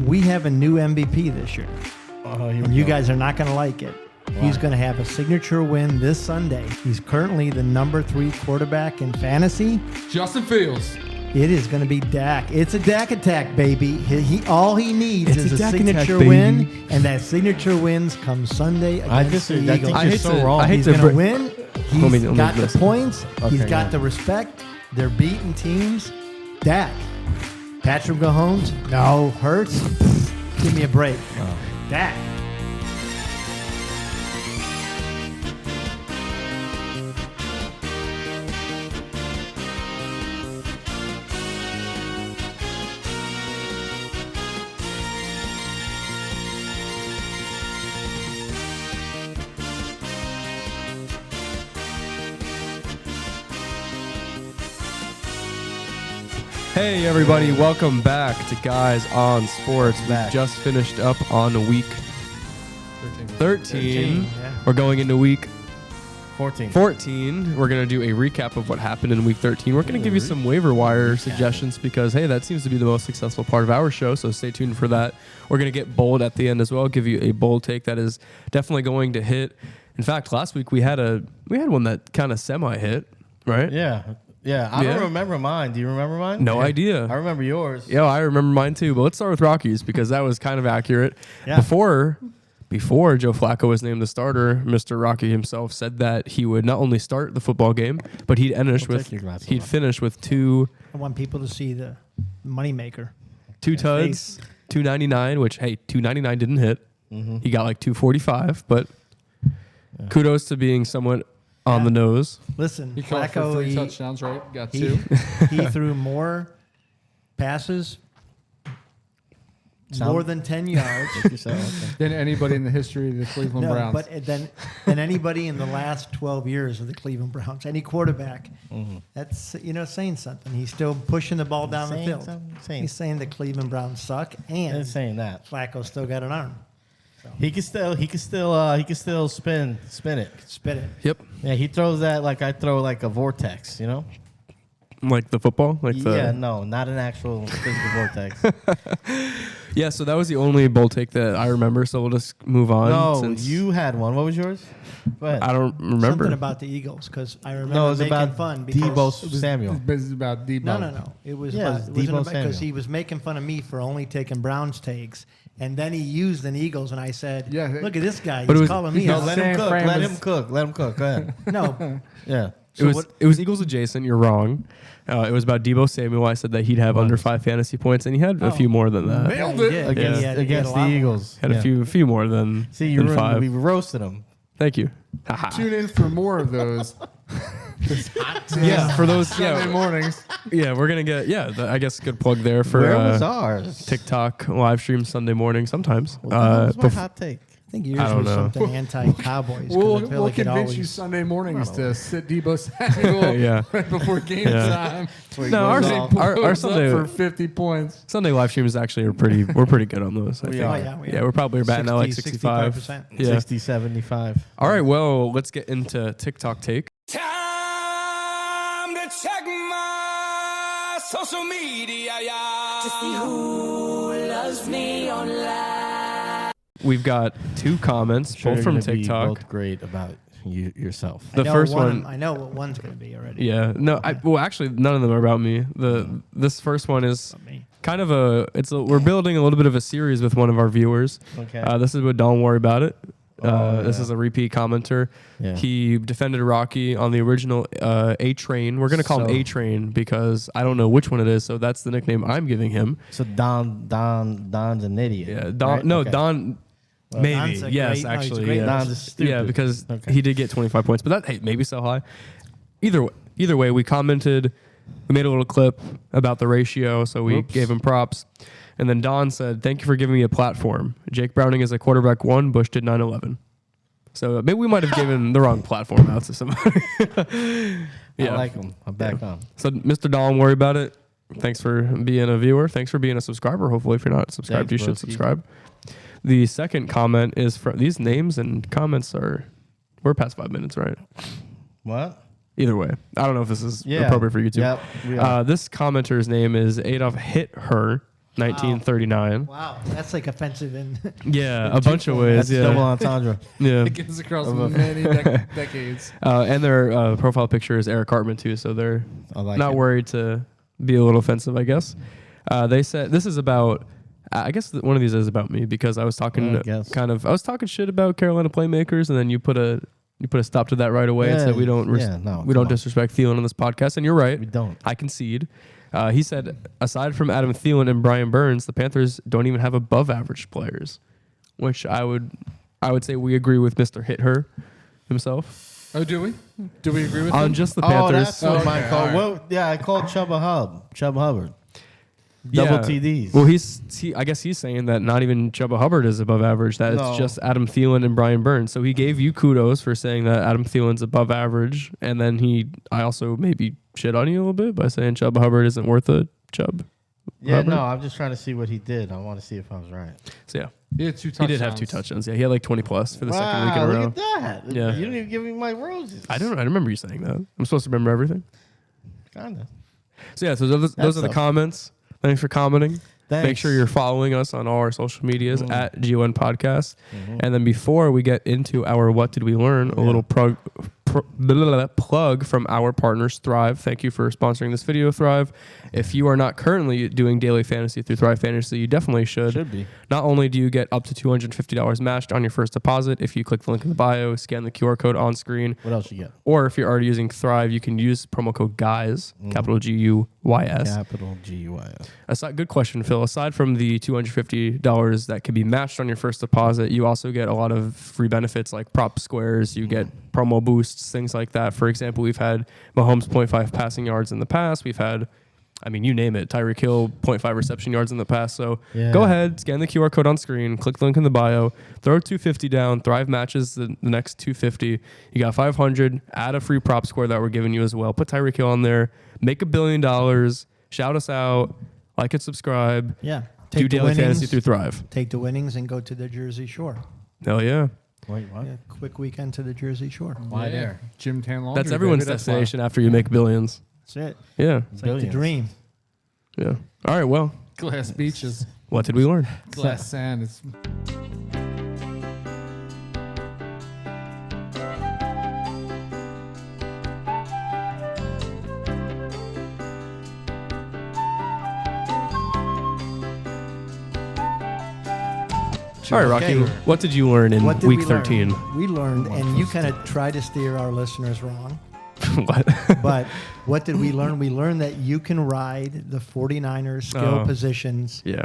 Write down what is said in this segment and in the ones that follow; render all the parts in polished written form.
we have a new MVP this year. And you guys are not going to like it. Why? He's going to have a signature win this Sunday. He's currently the number 3 quarterback in fantasy. Justin Fields. It is going to be Dak. It's a Dak attack, baby. All he needs is a Dak signature attack, win, and that signature wins come Sunday against the Eagles. I hate so wrong. He's going to win. He's got the listen. points. He's Okay, got the respect. They're beating teams. Dak. Patrick Mahomes? No. Hurts? Give me a break. Dak. Hey everybody, welcome back to Guys on Sports. We Back. just finished up on week 13. Yeah. We're going into week 14. 14. We're going to do a recap of what happened in week 13. We're going to give you some waiver wire suggestions because, hey, that seems to be the most successful part of our show, so stay tuned for that. We're going to get bold at the end as well, give you a bold take that is definitely going to hit. In fact, last week we had one that kind of semi-hit, right? Yeah, I don't remember mine. Do you remember mine? No idea. I remember yours. Yeah, I remember mine too. But let's start with Rockies because that was kind of accurate. Yeah. Before Joe Flacco was named the starter, Mr. Rocky himself said that he would not only start the football game, but he'd finish with two I want people to see the moneymaker. tuds, 299, which, hey, 299 didn't hit. He got like 245, but kudos to being somewhat on the nose. Listen, He caught for Flacco, 3 touchdowns, right? Got 2. he threw more passes, more than 10 yards. Than anybody in the history of the Cleveland No, Browns. but than anybody in the last 12 years of the Cleveland Browns. Any quarterback, that's saying something. He's still pushing the ball down the Saying field. something. He's saying the Cleveland Browns suck, and I'm saying that. Flacco still got an arm. He can still spin it. Spit it. Yep. Yeah, he throws that like I throw like a vortex, you know? Like the football? No, not an actual physical vortex. Yeah, so that was the only bold take that I remember, so we'll just move on. No, since you had one. What was yours? Go ahead. I don't remember. Something about the Eagles, because I remember No, it was making about fun. Because Debo Samuel. It's about Debo. No. It was Debo because Samuel. he was making fun of me for only taking Browns takes, and then he used an Eagles, and I said, Yeah. "Look at this guy. But He's it was- calling me No, out." let him Same cook. frame Let as- him cook. Let him cook. Go ahead. No, Yeah. It was Eagles adjacent. You're wrong. It was about Debo Samuel. I said that he'd have under 5 fantasy points, and he had a few more than that. Yeah, Nailed he it. did. Against, He had a against lot the more. Eagles. Had a few more than, See, you than 5. we roasted him. Thank you. Tune in for more of those. Yeah, for those. Sunday mornings. Yeah, we're gonna get. Yeah, I guess good plug there for Where was ours? TikTok live stream Sunday morning sometimes. What was my hot take? I think yours I don't was know. something anti-Cowboys. 'cause We'll I feel like it convince you always- Sunday mornings to sit Debo Samuel Yeah. right before game Yeah. time. No, our Blows up Sunday for 50 points. Sunday live streams actually are pretty. We're pretty good on those. I We think. are. Oh, yeah, we Yeah, are. we're probably batting out like 65. 65%. Yeah. 60, 75. All right. Well, let's get into TikTok take. Time to check my social media, yeah. To see who loves me online. We've got 2 comments, Sure, both you're from gonna be TikTok. both great about yourself. The I know first one. I know what one's going to be already. Yeah. No. Well, actually, none of them are about me. This first one is About me. kind of we're building a little bit of a series with one of our viewers. Okay. This is what Don't Worry About It. Oh, This yeah. is a repeat commenter. Yeah. He defended Rocky on the original A-Train. We're going to call him So- A-Train because I don't know which one it is, so that's the nickname I'm giving him. So Don's an idiot. Yeah, Don. right? No, Okay. Don. Maybe. Don's a Yes, great- no, he's a actually. great Yeah. Don's a stupid. Yeah, because Okay. he did get 25 points, but that, hey, maybe so high. Either way, we commented, we made a little clip about the ratio, so we Whoops. gave him props. And then Don said, "Thank you for giving me a platform. Jake Browning is a quarterback 1, Bush did 9/11." So maybe we might have given the wrong platform out to somebody. I like him. I'm back on. So, Mr. Don, worry about it. Thanks for being a viewer. Thanks for being a subscriber. Hopefully, if you're not subscribed, Thanks, you should broski. subscribe. The second comment is from these names and comments we're past 5 minutes, right? What? Either way, I don't know if this is Yeah. appropriate for YouTube. Yep, we are. This commenter's name is Adolf Hit Her. 1939. Wow, that's like offensive in Yeah, a bunch of ways. That's double Yeah, entendre. yeah. It gets across many decades. And their profile picture is Eric Cartman too, so they're I like not it. worried to be a little offensive, I guess. They said this is about. I guess one of these is about me because I was talking I guess. I was talking shit about Carolina playmakers, and then you put a stop to that right away and Yeah, said we don't yeah, no, we don't come on. disrespect Thielen on this podcast, and you're right. We don't. I concede. He said aside from Adam Thielen and Brian Burns, the Panthers don't even have above average players, which I would say we agree with Mr. Hit Her himself Oh, do we? Do we agree with on him? just the Oh, Panthers. that's what mine Okay, called. all right. Well, yeah, I called Chuba Hubbard. Double Yeah. TDs. Well, I guess he's saying that not even Chuba Hubbard is above average. That No. it's just Adam Thielen and Brian Burns. So he gave you kudos for saying that Adam Thielen's above average, and then I also maybe shit on you a little bit by saying Chuba Hubbard isn't worth a Chubb. Yeah, Hubbard. no, I'm just trying to see what he did. I want to see if I was right. So yeah, He had 2 he touchdowns. did have 2 touchdowns. Yeah, he had like 20 plus for the second week in a Wow, row. look at that. Yeah. You didn't even give me my roses. I remember you saying that. I'm supposed to remember everything. Kind of. So yeah, so those are the tough. comments. Thanks for commenting. Make Thanks. sure you're following us on all our social medias at GON Podcast. And then before we get into our What Did We Learn, a little plug from our partners, Thrive. Thank you for sponsoring this video, Thrive. If you are not currently doing daily fantasy through Thrive Fantasy, you definitely should. Should be. Not only do you get up to $250 matched on your first deposit if you click the link in the bio, scan the QR code on screen, What else you get? or if you're already using Thrive, you can use promo code GUYS, capital GUYS. Capital GUYS. Good question, Phil. Aside from the $250 that can be matched on your first deposit, you also get a lot of free benefits like prop squares. You get promo boosts, things like that. For example, we've had Mahomes 0.5 passing yards in the past. We've had, you name it, Tyreek Hill 0.5 reception yards in the past. So Yeah. go ahead, scan the QR code on screen, click the link in the bio, throw $250 down. Thrive matches the next $250. You got $500. Add a free prop square that we're giving you as well. Put Tyreek Hill on there. Make $1 billion. Shout us out. Like and subscribe. Yeah. Do daily fantasy through Thrive. Take the winnings and go to the Jersey Shore. Hell yeah. Wait, what? Yeah, quick weekend to the Jersey Shore. Why Yeah. there? Jim Tan Laundry. That's everyone's baby, that's why. destination after you make billions. That's it. Yeah. It's like the Billions. dream. Yeah. All right. Well, Glass beaches, what did we learn? glass sand. It's All right, Rocky. Okay. What did you learn in What did week we learn? 13? We learned, and you kind of try to steer our listeners wrong. What? But what did we learn? We learned that you can ride the 49ers skill Oh. positions Yeah.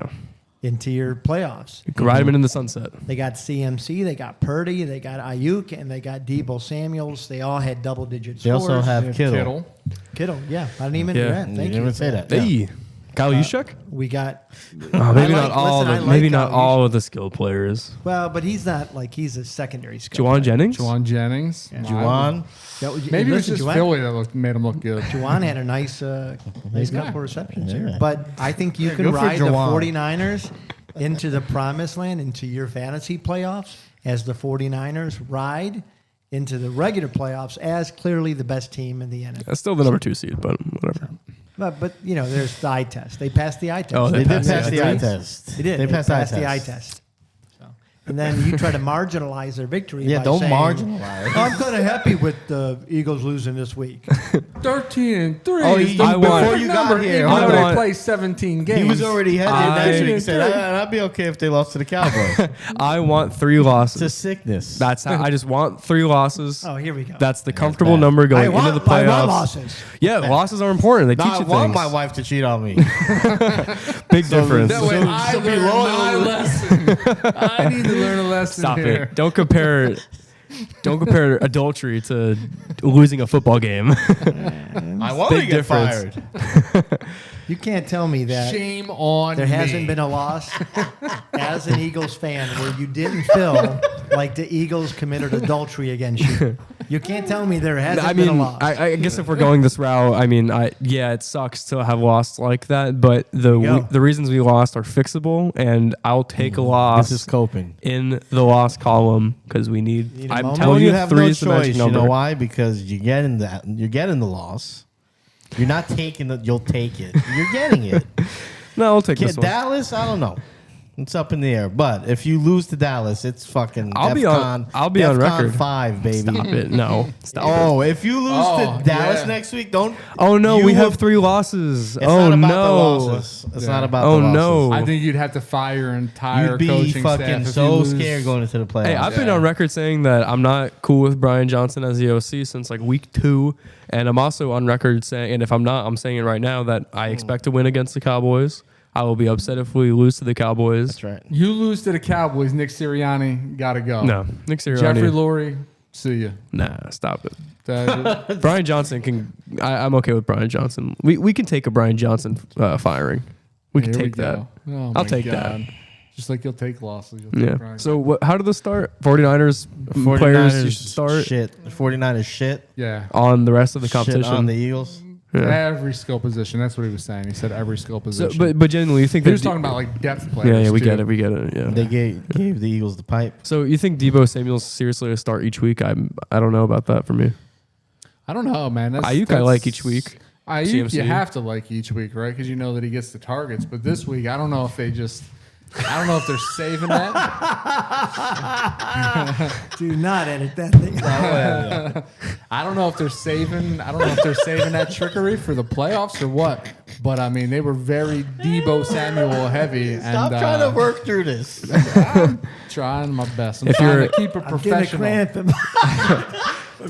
into your playoffs. You can ride him in the sunset. They got CMC, they got Purdy, they got Ayuk, and they got Debo Samuels. They all had double-digit They scores. also have Kittle. Kittle, yeah. I didn't even Yeah. yeah, You thank didn't you. even say that. Hey. Kyle Juszczyk? We got Maybe I not like- all. listen, I Of, like maybe not Kyle all of the skilled players. well, but he's not like he's a secondary skill. Juwan player. Jennings. Juwan Jennings. Juwan. That was- Maybe it was listen, just Juwan- Philly that made him look good. Juwan had a nice couple receptions here. Yeah. But I think you can good for ride the Juwan. 49ers into the promised land, into your fantasy playoffs, as the 49ers ride into the regular playoffs as clearly the best team in the NFL. That's still the number 2 seed, but whatever. But there's the eye test. They passed the eye test. Oh, They did passed pass the the eye eye test. They did. They passed the eye test. So, and then you try to marginalize their victory. Yeah, by don't saying, marginalize. "Oh, I'm kind of happy with the Eagles losing this week. 13-3. Oh, is he- the before perfect you got number, here, even I though they want- play 17 games. He was already headed I- next week. He said, I'd be okay if they lost to the Cowboys. I want 3 It's a losses. sickness. That's how I just want 3 losses. Oh, here we go. That's the comfortable bad. number going I want, into the I want playoffs. losses. Yeah, losses are important. They No, teach I you want things. my wife to cheat on me. Big difference. That way So- I so be learned loyal. my lesson. I need to learn a lesson Stop here. it. Don't compare adultery to losing a football game. I want Big to get difference. fired. You can't tell me that Shame on there me. hasn't been a loss as an Eagles fan where you didn't feel like the Eagles committed adultery against you. You can't tell me there hasn't I been mean, a loss. I guess if we're going this route, I mean, it sucks to have lost like that, but go. the reasons we lost are fixable, and I'll take a loss This is coping. in the loss column because we need. Need a I'm moment? telling you you, have 3 no is the magic choice. You number. know why? Because you're getting the loss. You're not taking it. You'll take it. You're getting it. No, I'll take this one. Dallas, I don't know. It's up in the air. But if you lose to Dallas, it's fucking I'll be on DEFCON record. 5, baby. Stop it. No. Stop it. Oh, if you lose Oh, to Dallas yeah. next week, don't. Oh no, you we have will- 3 losses. It's Oh not about no. the losses. It's Yeah. not about Oh, the losses. no. I think you'd have to fire your entire You'd be coaching staff fucking if so you lose. scared going into the playoffs. Hey, I've been Yeah. on record saying that I'm not cool with Brian Johnson as the OC since like week 2, and I'm also on record saying, and if I'm not, I'm saying it right now that I expect to win against the Cowboys. I will be upset if we lose to the Cowboys. That's right. You lose to the Cowboys, Nick Sirianni, gotta go. No, Nick Sirianni. Jeffrey Lurie, see ya. Nah, stop it. That- Brian Johnson can. I'm okay with Brian Johnson. We can take a Brian Johnson firing. We can Here take that. go. Oh I'll my take God. Just like you'll take losses. You'll take Yeah. Brian. So how did this start? 49ers players you should start Shit. 49ers shit. yeah, on the rest of the Shit competition. on the Eagles. Yeah. every skill position. That's what he was saying. He said every skill So, position. but genuinely, you think he that was talking about like depth players. we too. get it. We get it. Yeah. They gave the Eagles the pipe. So you think Debo Samuel's seriously a start each week? I don't know about that for me. I don't know, man. Ayuk I like each week. Ayuk, CMC. you have to like each week, right? Because you know that he gets the targets. But this week, I don't know if they just. I don't know if they're saving that. Do not edit that thing. I don't know if they're saving. I don't know if they're saving that trickery for the playoffs or what. But I mean, they were very Debo Samuel heavy. Stop and, trying to work through this. I'm trying my best. I'm If trying you're- to keep it I'm getting a professional. cramp from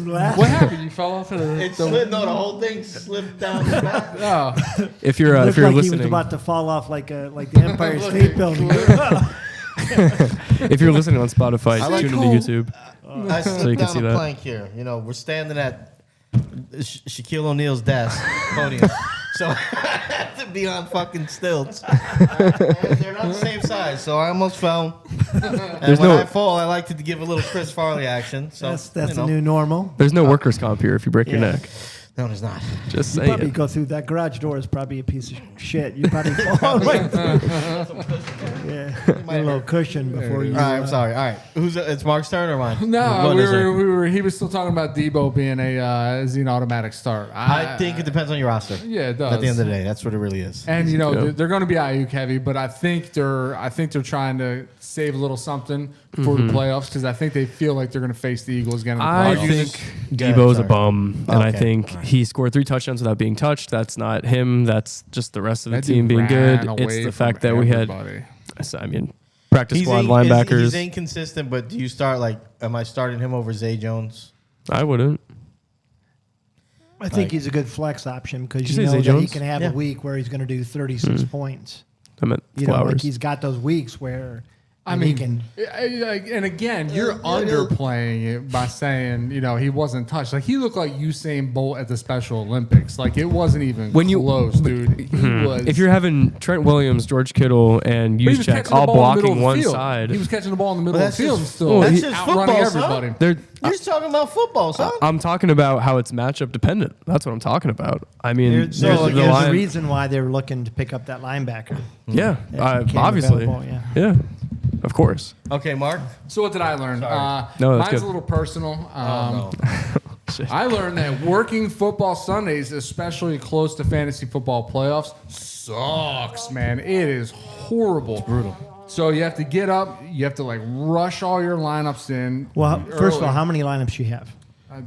laughing. What happened? You fell off of the. It slid. No, the whole thing slipped down the back. Oh, If you're Looked if you're like he was listening, about to fall off like the Empire State Building. if you're listening on Spotify, I like tune into cold. YouTube. I you slipped can down see a that. plank here. You know, we're standing at Shaquille O'Neal's desk podium. So I had to be on fucking stilts. And they're not the same size, so I almost fell. And when I fall, I like to give a little Chris Farley action. So That's you the know. new normal. There's no workers' comp here if you break your Yeah. neck. No, there's not. Just You probably saying. go through that garage door is probably a piece of shit. You probably fall right through. Yeah, a little cushion before you. All right, I'm sorry. All right, it's Mark's turn or mine? no, What we is it? were. He was still talking about Debo being is he an automatic start? I think it depends on your roster. Yeah, it does. At the end of the day, that's what it really is. And you know Yeah. they're going to be Ayuk heavy, but I think they're trying to save a little something for the playoffs because I think they feel like they're going to face the Eagles again. In the I playoffs. think Go ahead, Debo's a sorry. bum, and I Okay. think he scored 3 touchdowns without being touched. That's not him. That's just the rest of the That team dude being ran good. away It's the from fact that we had, everybody. I mean, practice squad linebackers. He's inconsistent, but do you start am I starting him over Zay Jones? I wouldn't. I think he's a good flex option because Did you you know say that Zay he Jones? can have Yeah. a week where he's going to do 36 points. I meant You know, Flowers. like he's got those weeks where I he mean, can. and again, you're underplaying it by saying, you know, he wasn't touched. Like he looked like Usain Bolt at the Special Olympics. Like it wasn't even close, dude. He was. If you're having Trent Williams, George Kittle, and But he was Juszczyk catching the all ball in the middle blocking of the one field. side, He was catching the ball in the middle Well, of the that's field just- and still that's just outrunning football, son. everybody. they're. You're just talking about football, son. I'm talking about how it's matchup dependent. That's what I'm talking about. I mean, There's there's a the line. reason why they're looking to pick up that linebacker. Yeah, That became obviously. available, Yeah, of course. Okay, Mark. So what did I learn? No, that's mine's good. a little personal. No. I learned that working football Sundays, especially close to fantasy football playoffs, sucks, man. It is horrible. It's brutal. So you have to get up, you have to like rush all your lineups in. Well, first of all, early. how many lineups you have?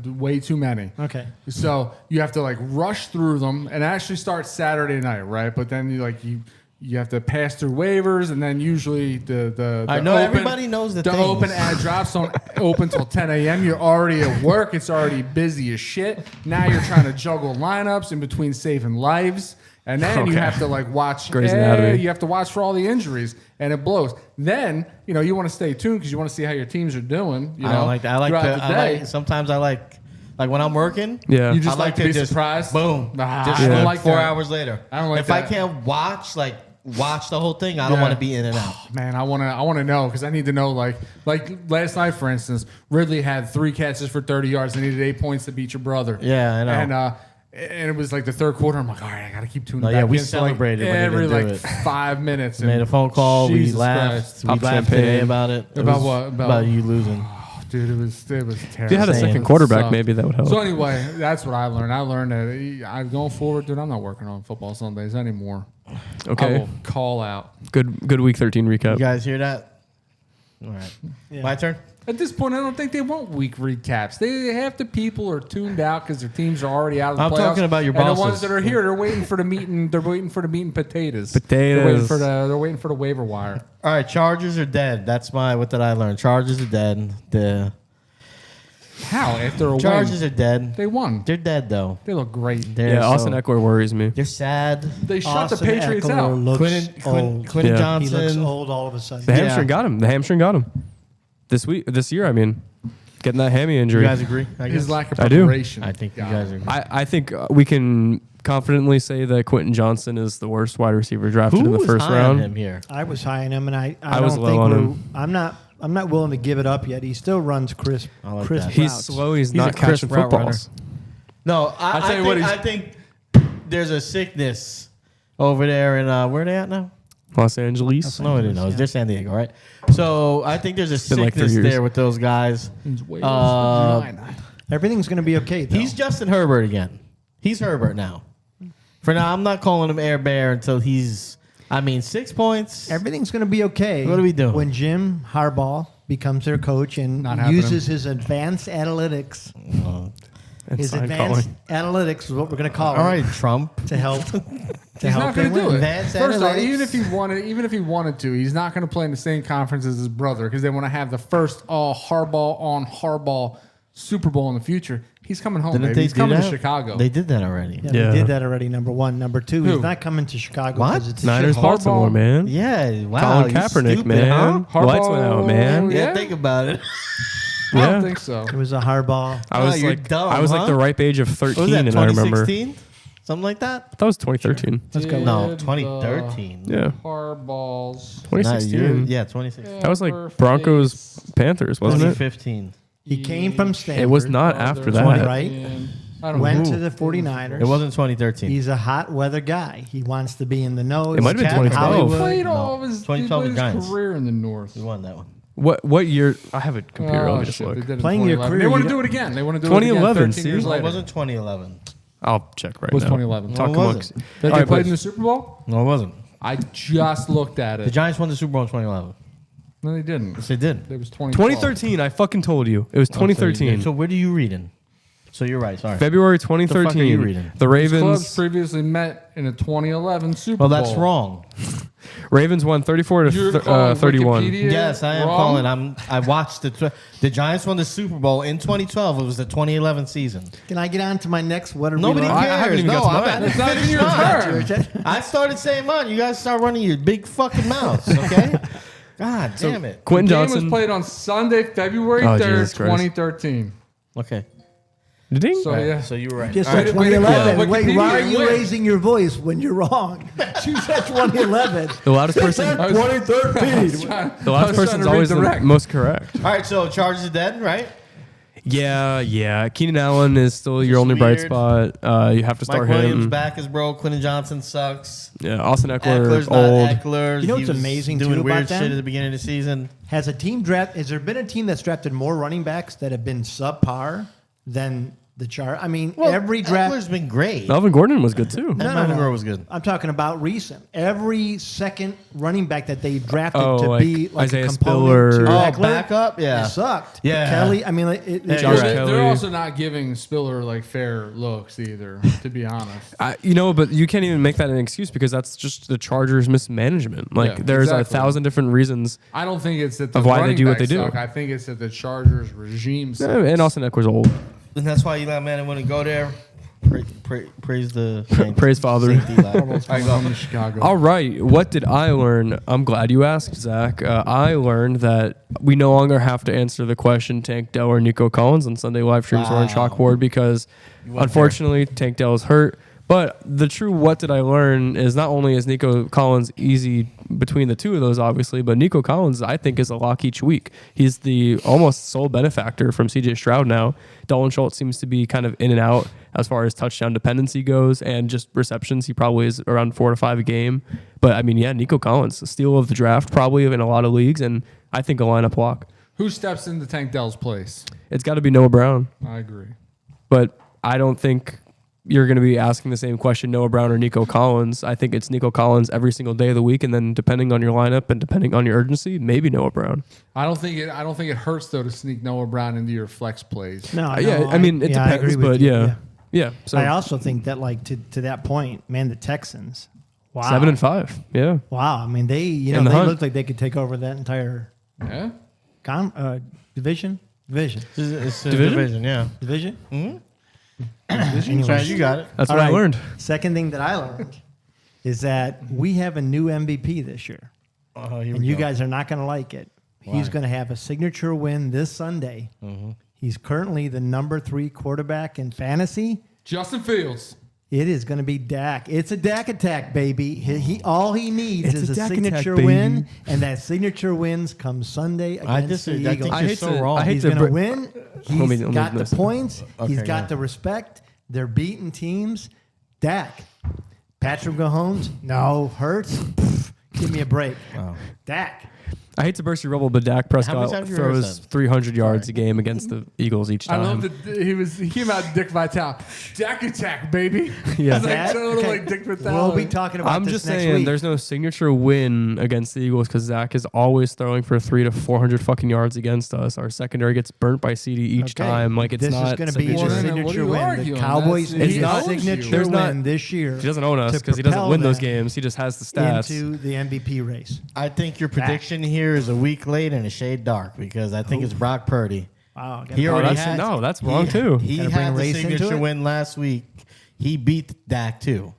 Way too many. Okay. So you have to like rush through them and actually start Saturday night, right? But then you have to pass through waivers, and then usually the I know everybody knows the things. open ad drops don't open till 10 a.m. You're already at work. It's already busy as shit. Now you're trying to juggle lineups in between saving lives, and then you Okay. have to like watch. Grey's Anatomy. You have to watch for all the injuries, and it blows. Then you want to stay tuned because you want to see how your teams are doing. You know, I don't like that. I like throughout to. the day. Sometimes I like when I'm working. Yeah. You just I like to be just surprised? Boom. Nah, just I don't like 4 that. hours later. I don't like if that. I can't watch the whole thing, I don't Yeah. want to be in and out. Man, I want to know because I need to know like last night, for instance, Ridley had 3 catches for 30 yards and needed 8 points to beat your brother. Yeah, I know. And it was like the third quarter. I'm like, all right, I got to keep tuning No, back yeah, we in. So, like, celebrated when he every didn't do like it. 5 minutes. Made a phone call. Jesus we laughed. Christ. We Pop laughed champagne. today about it. It About was what? About you losing. Dude, it was terrible. If you had a Same. second quarterback, Sucked. maybe that would help. So anyway, that's what I learned. I learned that I'm going forward, dude. I'm not working on football Sundays anymore. I Okay. will call out. Good week 13 You recap. guys hear that? All right. Yeah. My turn? At this point, I don't think they want week recaps. Half the people are tuned out because their teams are already out of the I'm playoffs. talking about your and the bosses. ones that are here, they're waiting for the meeting. They're waiting for the meat and potatoes. Potatoes. They're waiting for the waiver wire. All right, Chargers are dead. That's what did I learn? Chargers are dead. The How after a Chargers win? are dead. They won. They're dead though. They look great. They're Yeah, Austin so- Eckler worries me. They're sad. They shut the Austin Patriots Eckler out. looks Quentin old. Yeah. Johnson. He looks old all of a sudden. The hamstring got him. The hamstring got him. This year, I mean, getting that hammy You injury. guys agree? I His guess. lack of I do. preparation. I think you got guys him. agree. I think we can confidently say that Quentin Johnson is the worst wide receiver drafted in the was first high on round. him here? I was high on him, and I I was don't low think on we're. him. I'm not willing to give it up yet. He still runs crisp. I like crisp that. He's routes. slow. He's He's not a crisp catching route footballs. No, I'll tell you what, I think there's a sickness over there in where are they at now? Los Angeles. No, I didn't know. They're San Diego, right? So I think there's a been like 3 sickness years. there with those guys. He's way Uh, vagina. Everything's going to be okay. Though. He's Justin Herbert again. He's Herbert now. For now, I'm not calling him Air Bear until he's. I mean, 6 points. Everything's going to be okay. What are we doing? when Jim Harbaugh becomes their coach and Not happening. uses his advanced analytics? His Sign advanced calling. analytics is what we're going to call All it right, Trump. to help. He's not going to do it. Advanced First off, analytics. even if he wanted to, he's not going to play in the same conference as his brother because they want to have the first Harbaugh on Harbaugh Super Bowl in the future. He's coming home, Didn't baby. they He's do coming that? to Chicago. They did that already. Yeah, Yeah. They did that already. Number one. Number two, Who? he's not coming to Chicago. What? 'cause it's Niners, Harbaugh- Baltimore, man. Yeah, wow. Colin you Kaepernick, stupid, man. huh? Lights went out, man. Yeah. Yeah, think about it. I Yeah. don't think so. It was a Harbaugh. I was you're like, dumb, I was huh? like the ripe age of What 13, was that, and I remember 2016? Something like that? that was 2013. Let's go. No, Did 2013. Yeah, Harbaugh's 2016. Yeah, 2016. That was like Broncos Panthers, wasn't it? 2015. He came from Stanford. It was not after that. 20, right? I don't Went know. to the 49ers. It wasn't 2013. He's a hot weather guy. He wants to be in the nose. It might have been Cap- 2012. He Hollywood. played No. all of his, 2012 he played his Giants. career in the North. We won that one. What year? I have a computer. Oh, Let me just shit, they look. did it in Playing your 2011. career, They want you to do got- it again. They want to do 2011, it again 13 see? years No, it later. wasn't 2011. I'll check right It was now. 2011. Talk No, it amongst. wasn't. That All they right, played but- in the Super Bowl? No, it wasn't. I just looked at The it. Giants won the Super Bowl in 2011. No, they didn't. Yes, they did. It was 2012. 2013. I fucking told you. It was 2013. So where do you read in? So you're right. Sorry. February The fuck are you 2013. reading? The These clubs Ravens. previously met in a 2011 Super Well, Bowl. that's wrong. Ravens won 34 You're to calling 31. Wikipedia Yes, I am wrong? calling. I watched the Giants won the Super Bowl in 2012. It was the 2011 season. Can I get on to my next? What are Nobody we cares. on? I haven't even no, got to I'm mine. at It's not even your finish turn. mine. I started saying mine. You guys start running your big fucking mouths, okay? God damn it. Quentin The game Johnson. was played on Sunday, February Oh, 3rd, Jesus Christ. 2013. Okay. Ding. So, yeah. So you were right. Just All said right. Way to- way to 2011. call Wait, why are Wikipedia you win. raising your voice when you're wrong? You said 2011. The loudest person. I was- 2013. The I loudest was trying person's to always the redirect. most correct. All right, so Chargers are dead, right? Yeah. Keenan Allen is still your Just only bright weird. spot. You have to Mike start Williams him. back is broke. Quentin Johnson sucks. Yeah, Austin Eckler Eckler's old. not Eckler. You know He what's was amazing, doing too, weird about them? shit at the beginning of the season. Has there been a team that's drafted more running backs that have been subpar than the chart? I mean, every draft. Eckler's been great. Melvin Gordon was good too. And Melvin Gordon was good. I'm talking about recent. Every second running back that they drafted Oh, to like be like Isaiah a component Spiller. to Oh, Eckler, backup? Yeah. it sucked. Yeah. Kelly. I mean, Yeah, Josh Well, Kelly. they're also not giving Spiller like fair looks either, to be honest. But you can't even make that an excuse because that's just the Chargers' mismanagement. Like Yeah, there's exactly. 1,000 different reasons. I don't think it's that the Of why they running do what backs they do. suck. I think it's that the Chargers regime sucks. And Austin Eckler's old. And that's why Eli Manning wouldn't go there. Praise the Saints. Praise Father. Saint Eli. Almost coming home to Chicago. All right. What did I learn? I'm glad you asked, Zach. I learned that we no longer have to answer the question Tank Dell or Nico Collins on Sunday live streams or on Wow. CHALKBOARD because unfortunately Tank Dell is hurt. But the true what did I learn is not only is Nico Collins easy between the two of those, obviously, but Nico Collins, I think, is a lock each week. He's the almost sole benefactor from CJ Stroud now. Dalton Schultz seems to be kind of in and out as far as touchdown dependency goes and just receptions. He probably is around 4 to 5 a game. But, I mean, yeah, Nico Collins, a steal of the draft probably in a lot of leagues, and I think a lineup lock. Who steps into Tank Dell's place? It's got to be Noah Brown. I agree. But I don't think you're going to be asking the same question, Noah Brown or Nico Collins. I think it's Nico Collins every single day of the week, and then depending on your lineup and depending on your urgency, maybe Noah Brown. I don't think it hurts though to sneak Noah Brown into your flex plays. No, Yeah, I mean, it I depends, agree with but you, yeah. Yeah. So I also think that, like, to that point, man, the Texans. Wow. 7-5. Yeah. Wow. I mean, they In the they hunt. look like they could take over that entire Yeah. division. It's a Division? division, yeah. Division. Right, you got it. That's All what I right. learned. Second thing that I learned is that we have a new MVP this year, Oh, here and we you go. guys are not going to like it. He's Why? going to have a signature win this Sunday. He's currently the number 3 quarterback in fantasy. Justin Fields. It is going to be Dak. It's a Dak attack, baby. He all he needs It's is a a Dak signature attack, win, baby. and that signature wins come Sunday against the disagree. I Eagles. think you're so wrong. I hate He's to going to br- win. Let He's me got the listen. points. He's Okay, got yeah. the respect. They're beating teams. Dak. Patrick Mahomes? No. Hurts? Pff, give me a break. Dak. I hate to burst your bubble, but Dak Prescott times have you heard throws that? 300 yards a game against the Eagles each I time. love that he came out Dick Vitale. Dak attack, baby. Yeah. It's like That- total okay. like Dick Vitale. We'll be talking about I'm this just next saying, week. there's no signature win against the Eagles because Zach is always throwing for 300 to 400 fucking yards against us. Our secondary gets burnt by CD each Okay. time. Like it's this not is going to be signature. your Well, then what are signature you win. arguing? The Cowboys That's- is he a owns you. signature There's not- win this year. He doesn't own us to because he doesn't propel win those them games. He just has the stats. into the MVP race. I think your prediction here is a week late and a shade dark because I think it's Brock Purdy. Wow. He already that's- had, no, that's wrong, too. He Gotta bring had the race into signature it? win last week. He beat Dak too.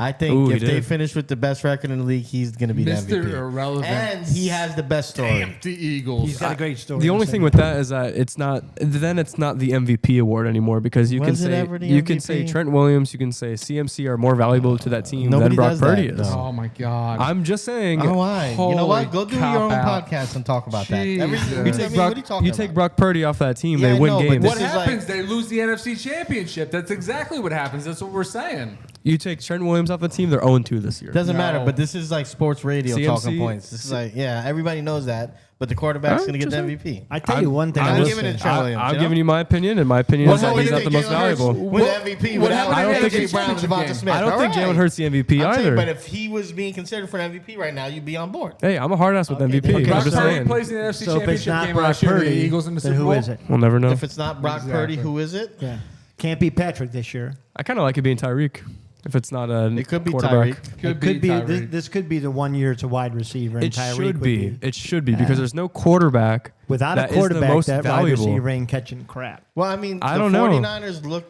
I think Ooh, he if they did. finish with the best record in the league, he's going to be the Mr. MVP. Irrelevant. And he has the best story. Damn the Eagles. He's got a great story. The only to thing say. with that is that it's not the MVP award anymore because you can Was it say ever the you can say MVP? Trent Williams, you can say CMC are more valuable to that team Nobody than Brock does that, Purdy is. though. Oh my God. I'm just saying. Oh, why? You know what? Holy Go do your own cop-out. podcast and talk about that. Jesus. Every, You I You take mean, Brock, what are you talking you take about? Brock Purdy off that team, Yeah, they I win know, but games. what this is happens? like- They lose the NFC Championship. That's exactly what happens. That's what we're saying. You take Trent Williams off the team, they're 0-2 this year. Doesn't matter, No. but this is like sports radio CMC talking points. This is like, yeah, everybody knows that, but the quarterback's going to get the Just- MVP. I tell you one thing. I'm I will giving say. it to Trent Williams. I'm you know? giving you my opinion, and my opinion is Well, that what he's do you not the think most Jalen Hurts valuable. win MVP what without happened in the AJ NFC Brown and Championship Devonta game? Smith. I don't All think right. Jalen Hurts the MVP I'm saying, either. but if he was being considered for an MVP right now, you'd be on board. Hey, I'm a hard ass with MVP. okay. I'm Brock just Purdy saying. plays in the NFC So if it's Championship not game Brock last year. The Purdy, Eagles in the then Super who Bowl. is it? We'll never know. If it's not Brock Purdy, who is it? Yeah. Can't be Patrick this year. I kind of like it being Tyreek. If it's not a It could be quarterback. Tyreek. Could It could be. Tyreek. This could be the 1 year it's a wide receiver. And It Tyreek should would be. It should be because there's no quarterback Without that a is the quarterback, most that wide valuable. receiver ain't catching crap. Well, I mean, I the don't know. 49ers look.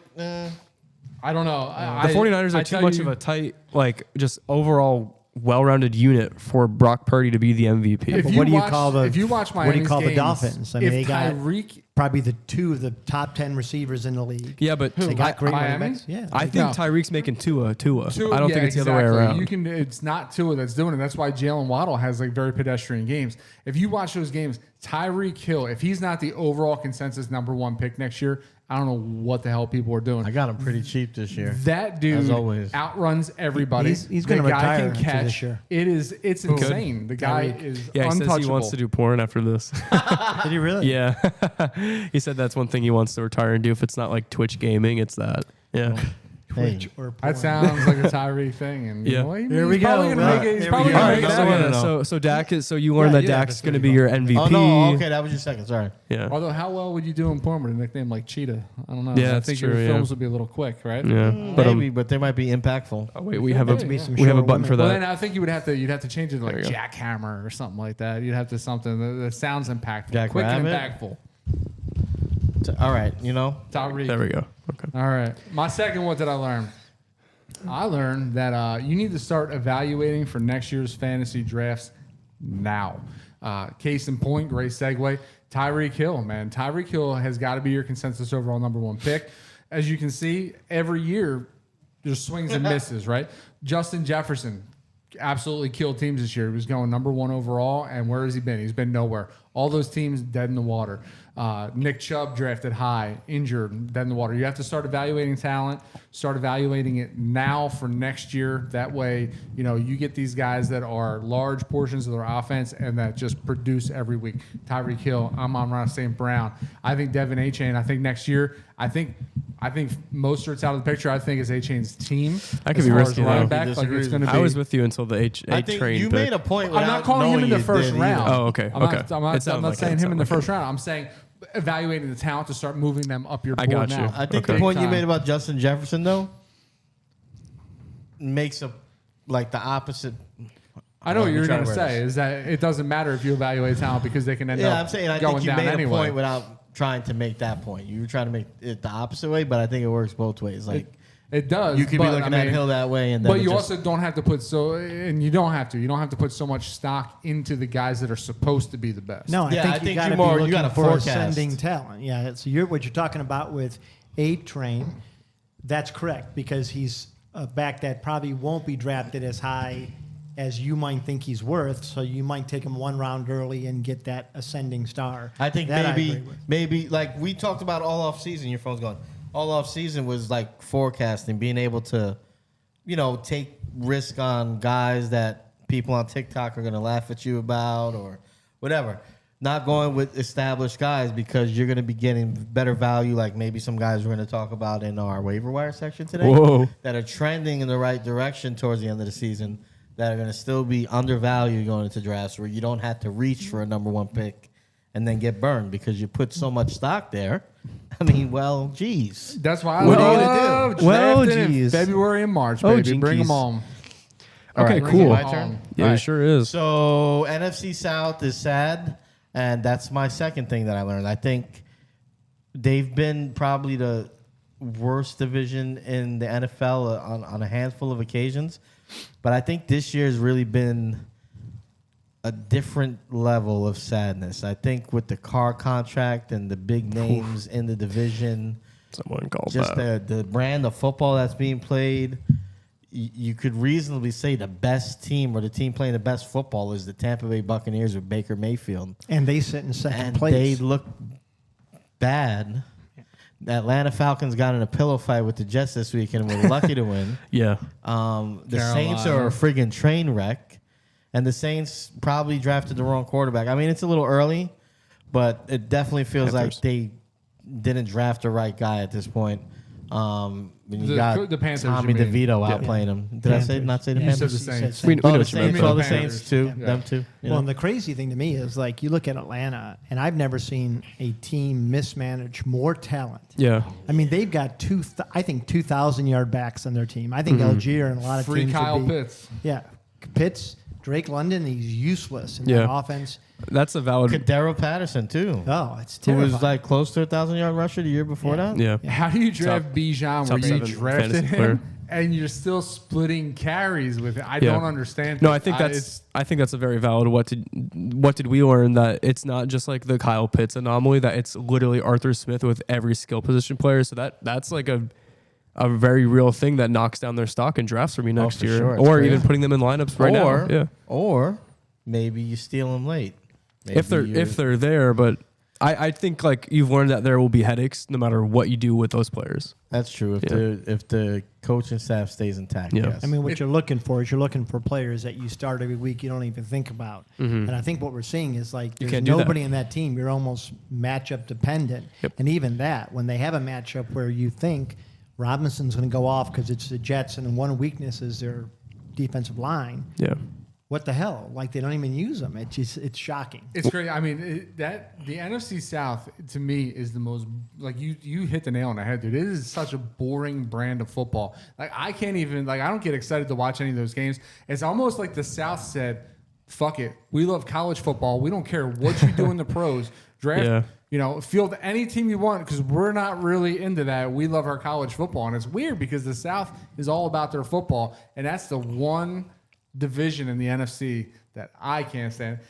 I don't know. The 49ers are too much of a tight, like, just overall well-rounded unit for Brock Purdy to be the MVP. If But you what do you watch- call the? if you watch what do you Miami's call the games, Dolphins? I mean, if they got Tyreek- probably the 2 of the top 10 receivers in the league. Yeah, but They got great running Miami? backs. Yeah, I think No. Tyreek's making Tua. Tua- I don't yeah, think it's the other way exactly. around. You can. It's not Tua that's doing it. That's why Jalen Waddle has like very pedestrian games. If you watch those games, Tyreek Hill, if he's not the overall consensus number 1 pick next year, I don't know what the hell people are doing. I got him pretty cheap this year. That dude As always. outruns everybody. He's gonna The guy retire can after catch. this year. It's insane. The guy Tyreek. is Yeah, he untouchable. says he wants to do porn after this. Did he really? Yeah. He said that's one thing he wants to retire and do. If it's not like Twitch gaming, it's that. Yeah. Twitch Hey. or porn. That sounds like a Tyreek thing. And Yeah. you know, Here we he's probably go. gonna Right. make it. He's There probably we go. gonna All make right, it. so that yeah, way. no. So Dak is. So you learned that Yeah, Dak's that's going to what be you your MVP. Oh, no. Okay, that was your second. Sorry. Yeah. Although, how well would you do in porn with a nickname like Cheetah? I don't know. Yeah, I that's think true, your yeah. films would be a little quick, right? Yeah. But Maybe, but they might be impactful. oh, wait, we have a Maybe, yeah. we have a short button for Well, that. then I think you'd have to change it to like There you go. Jackhammer or something like that. You'd have to something that sounds impactful, Jack quick and Rabbit? impactful. All right, you know. Tyreek. There we go. Okay. All right. My second, what did I learn? I learned that you need to start evaluating for next year's fantasy drafts now. Case in point, great segue. Tyreek Hill, man. Tyreek Hill has got to be your consensus overall number 1 pick. As you can see, every year there's swings and misses, right? Justin Jefferson, absolutely killed teams this year. He was going number 1 overall, and where has he been? He's been nowhere. All those teams dead in the water. Nick Chubb drafted high, injured, dead in the water. You have to start evaluating talent, start evaluating it now for next year. That way, you get these guys that are large portions of their offense and that just produce every week. Tyreek Hill, Amon-Ra St. Brown. I think Devin Achane. I think next year, I think Mostert's out of the picture. I think it's Achane's team. That could be risky, though. It's going to be. I was with you until the I think train you pick. made a point. I'm not calling him in the first round. Oh, okay. I'm not saying him in the first round. round. I'm saying evaluating the talent to start moving them up your board I got now. you. I think Okay. the point you Big made time. about Justin Jefferson though makes the opposite. I know what you're going to trying to say is that it doesn't matter if you evaluate talent because they can end Yeah, up I'm saying I going think you down made anyway. a point without trying to make that point. You were trying to make it the opposite way, but I think it works both ways. Like It does. you could be but, looking at Hill that way, and then but it you just- also don't have to put you don't have to put so much stock into the guys that are supposed to be the best. No, Yeah, I I think think you got to you're be more- you looking gotta for forecast. ascending talent. Yeah, so what you're talking about with A-Train, that's correct because he's a back that probably won't be drafted as high as you might think he's worth. So you might take him 1 round early and get that ascending star. I think That agree with. maybe like we talked about all off season. Your phone's going. All off season was like forecasting, being able to, take risk on guys that people on TikTok are gonna laugh at you about or whatever. Not going with established guys because you're gonna be getting better value. Like maybe some guys we're gonna talk about in our waiver wire section today Whoa. that are trending in the right direction towards the end of the season. That are going to still be undervalued going into drafts where you don't have to reach for a number 1 pick and then get burned because you put so much stock there. I mean, well, geez. That's why I What are you love gonna Well, drafting in geez. February and March, Oh, baby. Bring jinkies. them on. Okay, All right, cool. My turn. Yeah, All it right. sure is. So NFC South is sad, and that's my second thing that I learned. I think they've been probably the worst division in the NFL on a handful of occasions. But I think this year has really been a different level of sadness. I think with the Carr contract and the big names in the division, Someone called just that. the brand of football that's being played, you could reasonably say the best team or the team playing the best football is the Tampa Bay Buccaneers with Baker Mayfield. And they sit in second And place. they look bad. The Atlanta Falcons got in a pillow fight with the Jets this week and were lucky to win. Yeah. The Saints are a friggin' train wreck. And the Saints probably drafted the wrong quarterback. I mean, it's a little early, but it definitely feels Panthers. like they didn't draft the right guy at this point. When you The got Panthers, Tommy you mean. DeVito Yeah. outplaying him. Did I say Panthers. not say the Yeah, You said Panthers? the you Saints. said We Oh, know the what you meant. Saints, though. all the Panthers. Saints too. Yeah. Them too. Well, and the crazy thing to me is like you look at Atlanta, and I've never seen a team mismanage more talent. Yeah. I mean, they've got 2,000-yard backs on their team. I think Algier and a lot of Free teams Kyle would be, Pitts. Yeah, Pitts, Drake London, he's useless in Yeah. that offense. That's a valid. Kadero Patterson too. Oh, it's Who terrifying. was like close to 1,000-yard rusher the year before that? Yeah. How do you draft Bijan where top you 7 drafted fantasy him player. and you're still splitting carries with it? I Yeah. don't understand. No, I think that's a very valid. What did we learn? That it's not just like the Kyle Pitts anomaly. That it's literally Arthur Smith with every skill position player. So that's like a very real thing that knocks down their stock in drafts for me next for year, sure. It's or crazy. even putting them in lineups right now. Yeah, Or maybe you steal them late. if they're there, but. I think like you've learned that there will be headaches no matter what you do with those players. That's true. If the coaching staff stays intact, Yeah. yes. I mean, what you're looking for is you're looking for players that you start every week you don't even think about. And I think what we're seeing is like there's can't do that. nobody in that team. You're almost matchup dependent. Yep. And even that, when they have a matchup where you think Robinson's going to go off because it's the Jets and one weakness is their defensive line, Yeah. what the hell? Like they don't even use them. It's shocking. It's crazy. I mean, the NFC South to me is the most like you hit the nail on the head, dude. It is such a boring brand of football. Like I can't even I don't get excited to watch any of those games. It's almost like the South said, "Fuck it, we love college football. We don't care what you do in the pros. Draft, Yeah. field any team you want because we're not really into that. We love our college football." And it's weird because the South is all about their football, and that's the one division in the NFC that I can't stand.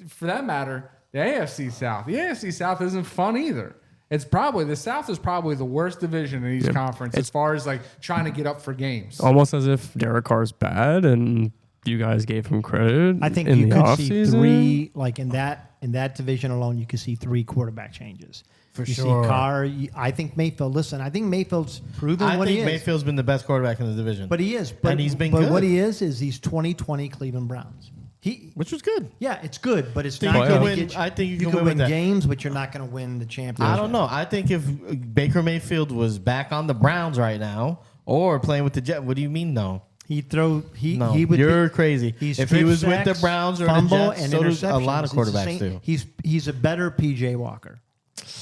For that matter, the AFC South. The AFC South isn't fun either. The South is probably the worst division in each conference as far as like trying to get up for games. Almost as if Derek Carr's bad and you guys gave him credit. I think in you the could see offseason. 3, like in that division alone, you could see 3 quarterback changes. For you sure. see Carr. I think Mayfield. Listen, I think Mayfield's proven I what think he is. Mayfield's been the best quarterback in the division. But he is. But, And he's been but good. what he is he's 2020 Cleveland Browns. Which was good. Yeah, it's good, but it's Think not you going can to win- get you. I think you can could win with that. games, but you're not going to win the championship. I don't know. I think if Baker Mayfield was back on the Browns right now or playing with the Jets, what do you mean no? He would. You're crazy. He's If he strip was with the sacks, Browns or the fumble, Jets, and so does a lot of interceptions. It's the quarterbacks same- do. He's a better PJ Walker.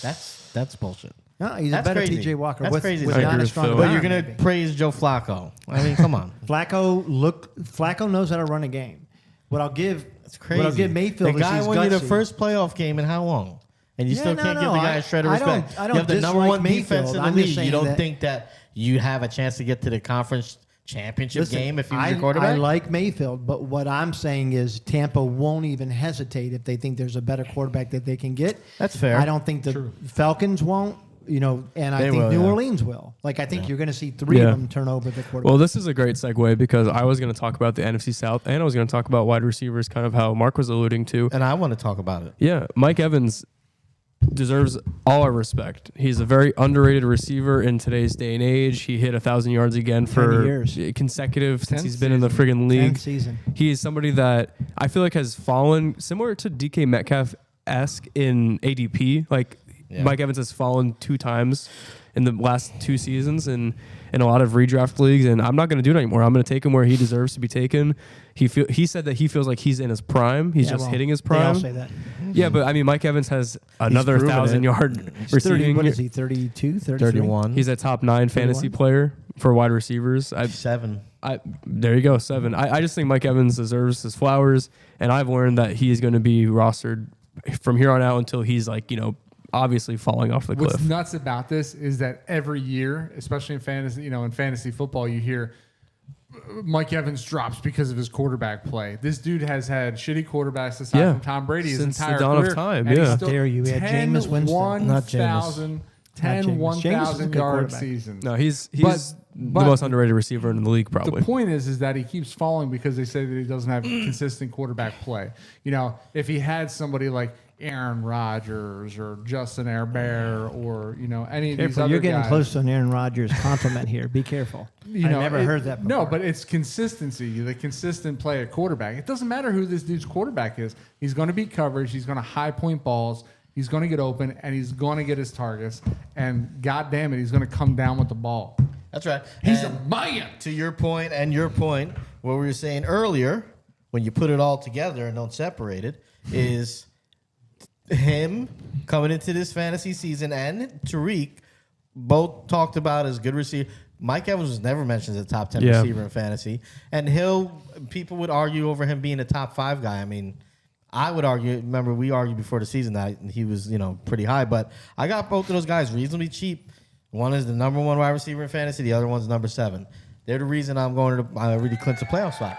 That's bullshit. No, he's That's a better crazy. PJ Walker. That's with, crazy. with I not agree a with strong Phil. But arm, you're gonna maybe. praise Joe Flacco. I mean, come on. Flacco knows how to run a game. What I'll give It's crazy. What I'll give Mayfield the is guy he's won you the gutsy. first playoff game in how long? And you Yeah, still no, can't give no, the guy a shred of I don't- respect. I don't You have the number dislike one defense Mayfield. in the I'm just league. saying You don't that- think that you have a chance to get to the conference championship Listen, game if you're your quarterback? I like Mayfield, but what I'm saying is Tampa won't even hesitate if they think there's a better quarterback that they can get. That's fair. I don't think the Falcons won't. And I They think will, New yeah. Orleans will. Like, I think you're going to see 3 Yeah. of them turn over the quarterback. Well, this is a great segue because I was going to talk about the NFC South and I was going to talk about wide receivers, kind of how Mark was alluding to. And I want to talk about it. Yeah, Mike Evans deserves all our respect. He's a very underrated receiver in today's day and age. He hit 1,000 yards again for years. consecutive since 10th he's been in the friggin' 10th league. season. He is somebody that I feel like has fallen similar to DK Metcalf-esque in ADP. Like Yeah. Mike Evans has fallen 2 times in the last 2 seasons in a lot of redraft leagues, and I'm not going to do it anymore. I'm going to take him where he deserves to be taken. He said that he feels like he's in his prime. He's just hitting his They all prime. say that. Yeah, but I mean, Mike Evans has another proven 1,000-yard He's 30, receiving. what is he, 32, 33? 31. He's a top 9 fantasy 31. player for wide receivers. 7. There you go, 7. I just think Mike Evans deserves his flowers, and I've learned that he is going to be rostered from here on out until he's obviously falling off the cliff. What's nuts about this is that every year, especially in fantasy, in fantasy football, you hear Mike Evans drops because of his quarterback play. This dude has had shitty quarterbacks aside Yeah. from Tom Brady his Since the entire dawn of career, time, and he's yeah. still Dare you, he had 10 Jameis Winston. Not Jameis. 1,000 10, Jameis. Jameis is a 1,000 good yard quarterback. seasons. No, he's But- the but most underrated receiver in the league, probably. The point is that he keeps falling because they say that he doesn't have consistent quarterback play. If he had somebody like Aaron Rodgers or Justin Herbert or any of these Careful, other you're getting guys, close to an Aaron Rodgers compliment here. Be careful. I never heard that before. No, but it's consistency, the consistent play at quarterback. It doesn't matter who this dude's quarterback is. He's going to beat coverage. He's going to high point balls. He's going to get open, and he's going to get his targets. And God damn it, he's going to come down with the ball. That's right. He's And a man. to your point and your point, what we were saying earlier, when you put it all together and don't separate it, is him coming into this fantasy season and Tariq both talked about as good receiver. Mike Evans was never mentioned as a top 10 Yeah. receiver in fantasy. And people would argue over him being a top 5 guy. I mean, I would argue, remember we argued before the season that he was, pretty high, but I got both of those guys reasonably cheap. One is the number 1 wide receiver in fantasy. The other one's number 7. They're the reason I'm going to really clinch a playoff spot.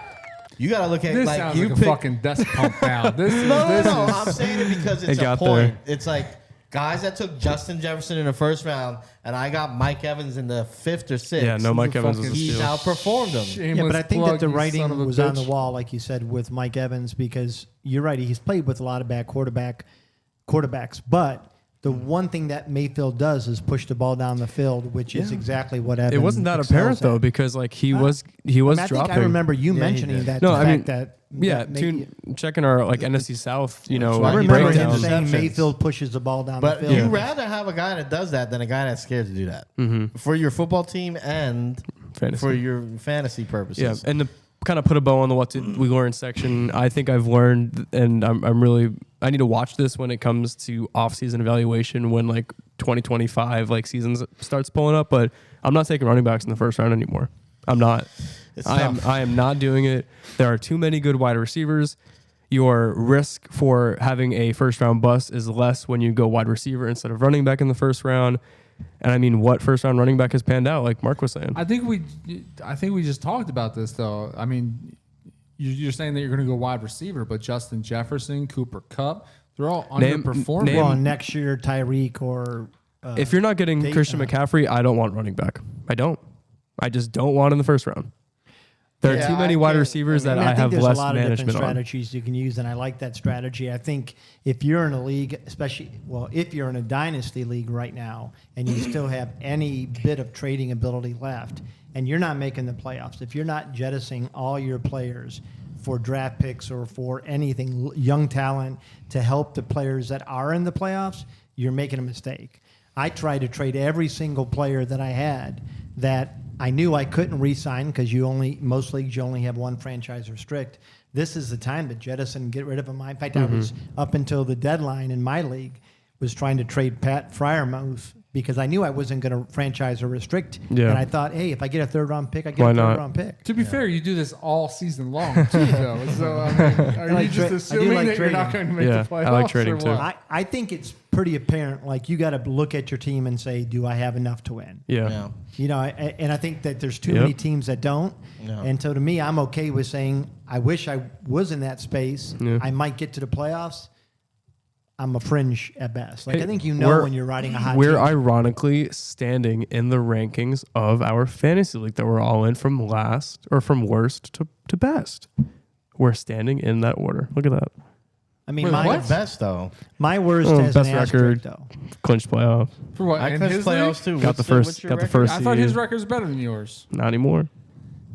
You got to look at This like sounds you like pick. a fucking desk pump now. This is No, this is I'm saying it because it's It a got point. there. It's like guys that took Justin Jefferson in the first round, and I got Mike Evans in the 5th or 6th. Yeah, no, Mike Evans was a fucking- He's steal. outperformed them. Yeah, shameless but I think plug, that the you son of writing a was on bitch. the wall, like you said, with Mike Evans, because you're right. He's played with a lot of bad quarterbacks. But the one thing that Mayfield does is push the ball down the field, which is exactly what Evans It wasn't that excels apparent at. though, because he was I mean, I dropping. think I remember you Yeah, he mentioning did. that. No, the I fact mean, that Yeah, checking our NFC South, why I he remember breaks him down saying interceptions. Mayfield pushes the ball down But the field. you'd rather have a guy that does that than a guy that's scared to do that for your football team and Fantasy. for your fantasy purposes. Yeah, and to kind of put a bow on the what did we learn section, I think I've learned, and I'm really, I need to watch this when it comes to off-season evaluation when 2025 seasons starts pulling up. But I'm not taking running backs in the first round anymore. I'm not. I am not doing it. There are too many good wide receivers. Your risk for having a first round bust is less when you go wide receiver instead of running back in the first round. And I mean, what first round running back has panned out, like Mark was saying? I think we just talked about this though. I mean, you're saying that you're going to go wide receiver, but Justin Jefferson, Cooper Kupp, they're all underperforming. Well, next year, Tyreek or If you're not getting Christian McCaffrey, I don't want running back. I just don't want in the first round. There are Yeah, too many I wide can't- receivers I that mean, I I think have there's less a lot of different management on. strategies you can use, and I like that strategy. I think if you're in a league, especially, well, if you're in a dynasty league right now, and you still have any bit of trading ability left, and you're not making the playoffs, if you're not jettisoning all your players for draft picks or for anything, young talent to help the players that are in the playoffs, you're making a mistake. I tried to trade every single player that I had that I knew I couldn't re-sign because most leagues you only have one franchise restrict. This is the time to jettison and get rid of them. In fact, I was up until the deadline in my league was trying to trade Pat Freiermuth because I knew I wasn't going to franchise or restrict. Yeah. And I thought, hey, if I get a third-round pick, I get Why a not? third-round pick. To be fair, you do this all season long too, though. So I mean, are like you just I do assuming like that you're not trading. going to make Yeah, the playoffs? I like trading or too. what? I think it's pretty apparent. Like, you got to look at your team and say, do I have enough to win? Yeah. Yeah. You know, and I think that there's too Yep. many teams that don't. Yeah. And so to me, I'm okay with saying, I wish I was in that space. Yeah. I might get to the playoffs. I'm a fringe at best. Like, Hey, I think you know we're- when you're riding a hot We're team. ironically standing in the rankings of our fantasy league that we're all in from last or from worst to best. We're standing in that order. Look at that. I mean, Wait, my what? Best though. my worst Oh, has best an asterisk, record. though. Clinched playoff. For what? I in clinched his playoffs league? too. Got the first. What's your Got the record? first. I thought his seed. record's better than yours. Not anymore.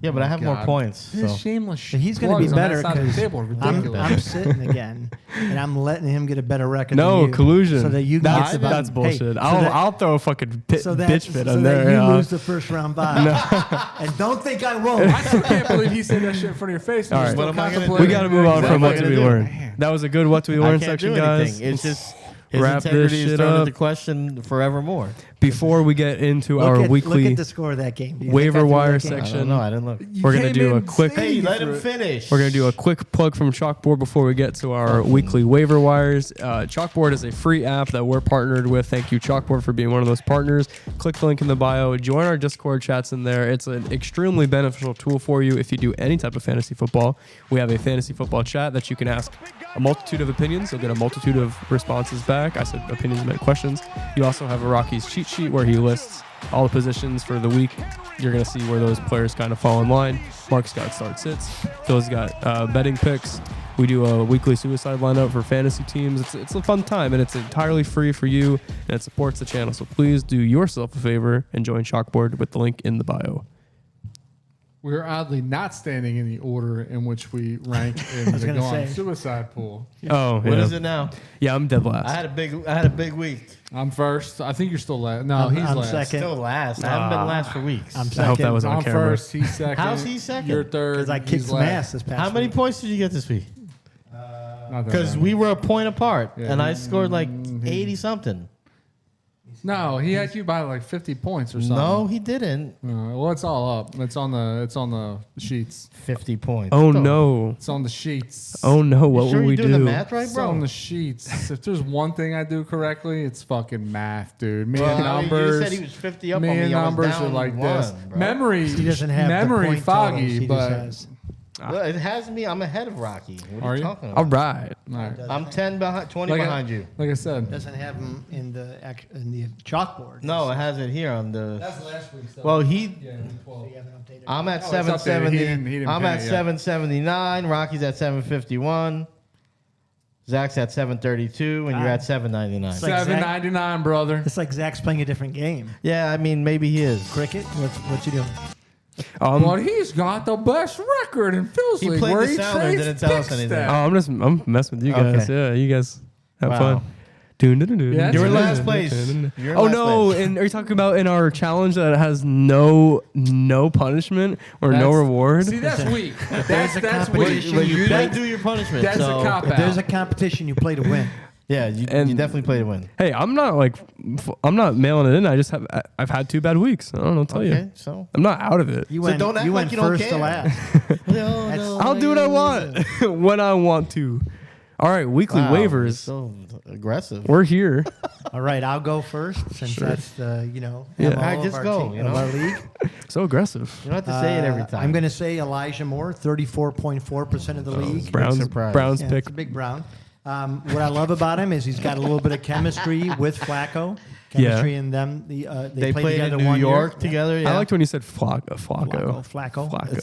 Yeah, but I have more God. points. This So. shameless. So he's going to be plugs on that better side of the because table are I'm ridiculous. sitting again, and I'm letting him get a better record. No than you, collusion. So that you can that's get the that's hey, bullshit. so I'll that- I'll throw a fucking so that, bitch fit so on that there. you yeah. lose the first round bye. And don't think I won't. I still can't believe he said that shit in front of your face. And All you're right. still What am I gonna do? contemplating We got to move on What from am I what did we gonna do? learn. Man. That was a good what do we I learn can't section, do guys. anything. It's just his wrap this integrity is shit thrown up. into question forevermore. Before we get into our Look weekly at the score of that game. Do you waiver think I threw wire that game? I section. don't know. I didn't look. We're gonna do a quick. Hey, let him finish. We're going to do a quick plug from Chalkboard before we get to our weekly waiver wires. Chalkboard is a free app that we're partnered with. Thank you, Chalkboard, for being one of those partners. Click the link in the bio. Join our Discord chats in there. It's an extremely beneficial tool for you if you do any type of fantasy football. We have a fantasy football chat that you can ask a multitude of opinions. You'll get a multitude of responses back. I said opinions meant questions. You also have a Rocky's cheat sheet where he lists all the positions for the week. You're going to see where those players kind of fall in line. Mark's got start sits. Phil's got betting picks. We do a weekly suicide lineup for fantasy teams. It's a fun time, and it's entirely free for you, and it supports the channel. So please do yourself a favor and join Chalkboard with the link in the bio. We are oddly not standing in the order in which we rank in the gonna Gone say. Suicide Pool. Oh, What yeah. is it now? Yeah, I'm dead last. I had a big week. I'm first. I think you're still last. No, he's I'm last. second. Still last. I haven't been last for weeks. I'm I hope that second. was on I'm camera. first. He's second. How's he second? You're third. Because I he's kicked some last. ass this past How many week. points did you get this week? Not that Because many. we were a point apart, Yeah, and I scored like 80 something. No, he had you by like 50 points or something. No, he didn't. Well, it's all up. It's on the sheets. 50 points. Oh, What the- no. It's on the sheets. Oh, no. What You sure will we you're doing do? the math right, It's bro? on the sheets. If there's one thing I do correctly, it's fucking math, dude. Me Well, and I mean, numbers. you said he was 50 up me on me. and I was numbers down are like one, this. bro. Memory, He doesn't have memory the point foggy, totals, he but just has. Well, it has me. I'm ahead of Rocky. What Are are you you? talking All about? right. all right. I'm 10 behind, 20 Like behind you. Like I said, Doesn't have them in the chalkboard. No, it has it here on the. that's last week's. Well, he. Yeah, 12. You haven't updated. I'm at Oh, it's up there. 770. He didn't I'm pin at it yet. 779. Rocky's at 751. Zach's at 732, and you're at 799. It's like Zach- $7.99, brother. It's like Zach's playing a different game. Yeah, I mean, maybe he is. Cricket? What you doing? Well, he's got the best record in Phil's He league played where the he sounder, trades didn't tell us pick anything. stats. I'm messing with you guys. Okay. Yeah, you guys have Wow. fun. Yeah, You're in Dun- last place. You're in Oh last no! place. And are you talking about in our challenge that has no punishment or no That's- reward? See, that's weak. there's That's a weak. competition, But you didn't That's- do your punishment. That's so a cop If there's out. a competition, you play to win. Yeah, you And- definitely play to win. Hey, I'm not mailing it in. I've had 2 bad weeks. I don't know. Tell Okay, you, so. I'm not out of it. You So went, don't act you like went you don't first to care. last. No, I'll do what I want when I want to. All right, weekly Wow, you're waivers. so aggressive. We're here. All right, I'll go first since that's the Yeah. MO I of just our go, team- you know? of our league. So aggressive. You don't have to say it every time. I'm going to say Elijah Moore, 34.4% of the league. Browns surprise. Browns Yeah, pick. it's a big Brown. What I love about him is he's got a little bit of chemistry with Flacco. Chemistry in them. They played played together in New 1 York year. together. Yeah. I liked when you said Flacco. Flacco. It's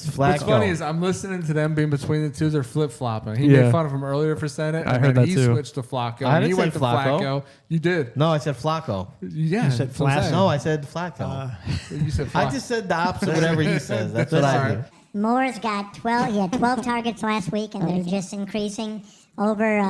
Flacco. What's funny is I'm listening to them being between the two. They're flip flopping. He Yeah. made fun of him earlier for saying it. I and heard then that he too. switched to Flacco. I and didn't he say went to Flacco. You did. No, I said Flacco. Yeah. You said that's what I'm Flacco. saying. No, I said Flacco. You said Flacco. I just said the opposite of whatever he says. That's what That's I all do. right. Moore's got 12. He had 12 targets last week, and they're just increasing over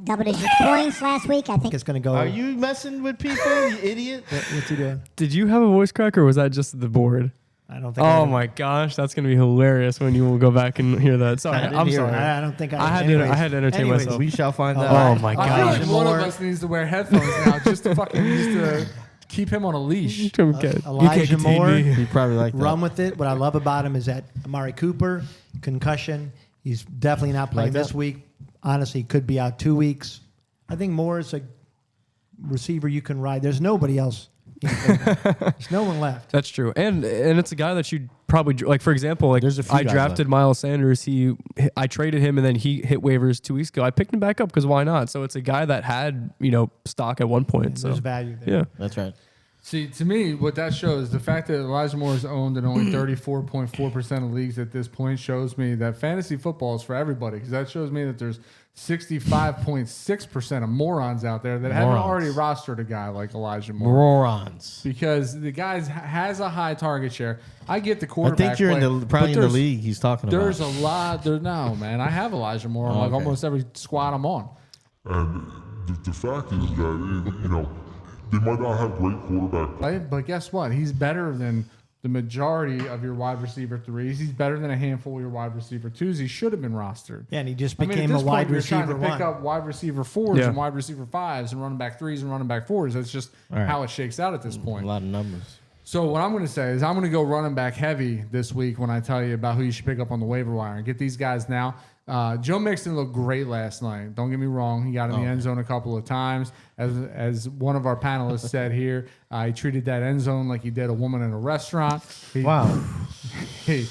double-digit points last week. I think It's going to go. Are you messing with people, you idiot? What's he doing? Did you have a voice crack or was that just the board? I don't think. I Oh did. my gosh, that's gonna be hilarious when you will go back and hear that. Sorry, I didn't I'm hear it. sorry. I don't think I had to- anyways. I had to entertain Anyways, myself. We shall find Oh, out. Oh my I feel gosh. like one of Moore. us needs to wear headphones now just to keep him on a leash. Elijah Moore. You probably like that. Run with it. What I love about him is that Amari Cooper, concussion. He's definitely not playing Like this that? week. Honestly, he could be out 2 weeks. I think Moore is a receiver you can ride. There's nobody else. There's no one left. That's true, and it's a guy that you probably like. For example, like There's a few I guys drafted left. Miles Sanders. I traded him, and then he hit waivers 2 weeks ago. I picked him back up because why not? So it's a guy that had stock at one point. So There's value there. yeah, That's right. See, to me, what that shows, the fact that Elijah Moore is owned in only 34.4% of leagues at this point shows me that fantasy football is for everybody. Because that shows me that there's 65.6% of morons out there that haven't Morons. already rostered a guy like Elijah Moore. Morons. Because the guy has a high target share. I get the I quarterback think you're play, probably but in the there's- league he's talking about. There's a lot. No, man. I have Elijah Moore on like Okay. almost every squad I'm on. And the fact is that, they might not have great quarterback play. Right? But guess what? He's better than the majority of your wide receiver threes. He's better than a handful of your wide receiver twos. He should have been rostered. Yeah, and he just I mean, at became this a wide point, you're receiver trying to pick one. up wide receiver fours Yeah. and wide receiver fives and running back threes and running back fours. That's just right. how it shakes out at this a point. lot of numbers. So what I'm going to say is I'm going to go running back heavy this week when I tell you about who you should pick up on the waiver wire and get these guys now. Joe Mixon looked great last night. Don't get me wrong. He got in the end zone a couple of times. As one of our panelists said here, he treated that end zone like he did a woman in a restaurant. Wow. He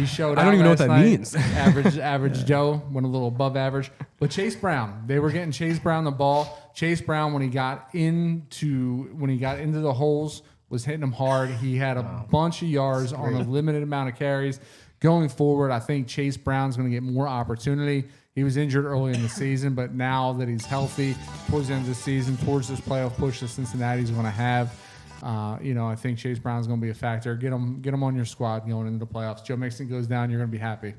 showed out I don't even know what last that night. means. Average Joe went a little above average. But Chase Brown, they were getting Chase Brown the ball. Chase Brown, when he got into the holes, was hitting them hard. He had a bunch of yards on a limited amount of carries. Going forward, I think Chase Brown's going to get more opportunity. He was injured early in the season, but now that he's healthy towards the end of the season, towards this playoff push that Cincinnati's going to have, I think Chase Brown's going to be a factor. Get him on your squad going into the playoffs. Joe Mixon goes down, you're going to be happy.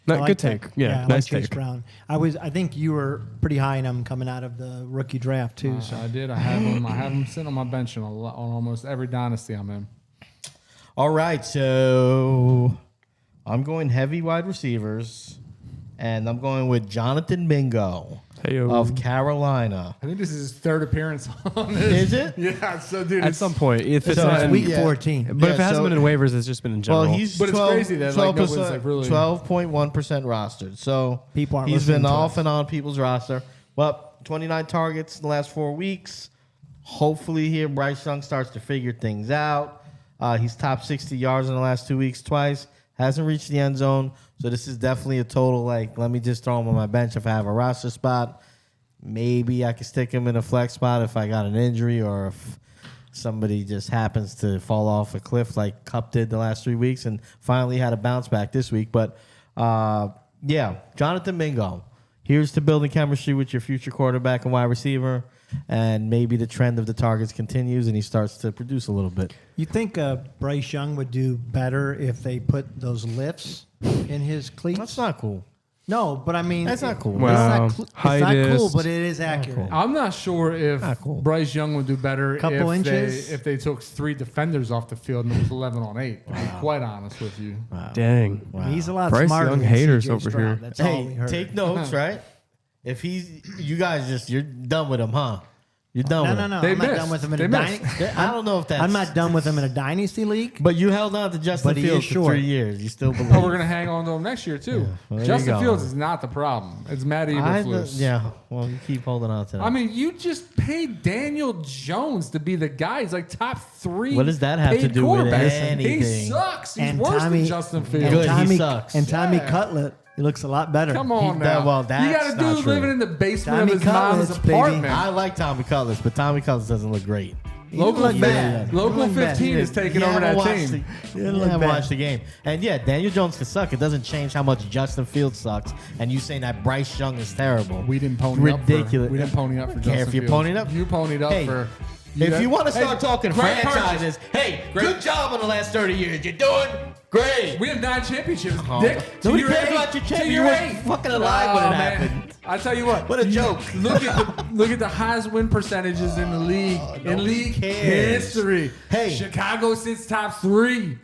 I like good that. take. Yeah, I nice like Chase take. Brown. I think you were pretty high on him coming out of the rookie draft too. So I did. I have him sitting on my bench on almost every dynasty I'm in. All right, so I'm going heavy wide receivers, and I'm going with Jonathan Mingo Heyo. of Carolina. I think this is his third appearance on this. Is it? Yeah. So, dude, At some point, if it's So not it's and- week yeah. 14. but Yeah, if it hasn't so- been in waivers, it's just been in general. Well, he's But it's 12, crazy that, like, nobody's, like, really- 12.1% rostered. So People aren't he's listening been to off us. and on people's roster. Well, 29 targets in the last 4 weeks. Hopefully here Bryce Young starts to figure things out. He's top 60 yards in the last 2 weeks twice. Hasn't reached the end zone. So this is definitely a total, let me just throw him on my bench if I have a roster spot. Maybe I could stick him in a flex spot if I got an injury or if somebody just happens to fall off a cliff like Kupp did the last 3 weeks and finally had a bounce back this week. But, Jonathan Mingo. Here's to building chemistry with your future quarterback and wide receiver, and maybe the trend of the targets continues and he starts to produce a little bit. You think Bryce Young would do better if they put those lifts in his cleats? That's not cool. No, but I mean, That's not cool. Wow. It's not cool, Heightist. but it is accurate. I'm not sure if Not cool. Bryce Young would do better Couple if inches. they took 3 defenders off the field and it was 11 on 8. To be quite honest with you. Dang. He's a lot Bryce smarter Young than haters CJ over Stroud. here. That's all we Hey, heard. take notes, right? If you're done with him, huh? You're done No, with no, him. no. They I'm not missed. done with him in They a missed. dynasty. I don't know if that's. I'm not done with him in a dynasty league. But you held on to Justin But he is Fields for short. 3 years. You still believe? Oh, we're going to hang on to him next year, too. well, there you Justin go. Fields is not the problem. It's Matt Eberflus. Yeah. Well, you keep holding on to that. I mean, you just paid Daniel Jones to be the guy. He's like top 3. What does that have to paid do with quarterback. anything? He sucks. He's And worse Tommy- than Justin Fields. Good, he Tommy, sucks. And Tommy Yeah. Cutlet He looks a lot better. Come on He- now. well, you that's got a not dude true. living in the basement Tommy of his mom's Cutlets, baby. apartment. I like Tommy Cutlets, but Tommy Cutlets doesn't look great. He didn't Local look bad. Local He didn't look bad. 15 is taking over that team. You didn't look haven't bad. watched the game. And yeah, Daniel Jones can suck. It doesn't change how much Justin Fields sucks. And you saying that Bryce Young is terrible. We didn't pony Ridiculous. up. We didn't pony up for I don't Justin care if you Fields. ponied up. You ponied up Hey, for. If you want to start Hey, talking great franchises, hey, good job in the last 30 years. You're doing great. We have 9 championships, Oh, Dick. nobody To your cares eight. about your To champion. your You were eight. fucking alive when it Oh, man. happened. I tell you what. What a joke. Look at the highest win percentages in the league. in nobody league cares. history. Hey. Chicago sits top 3.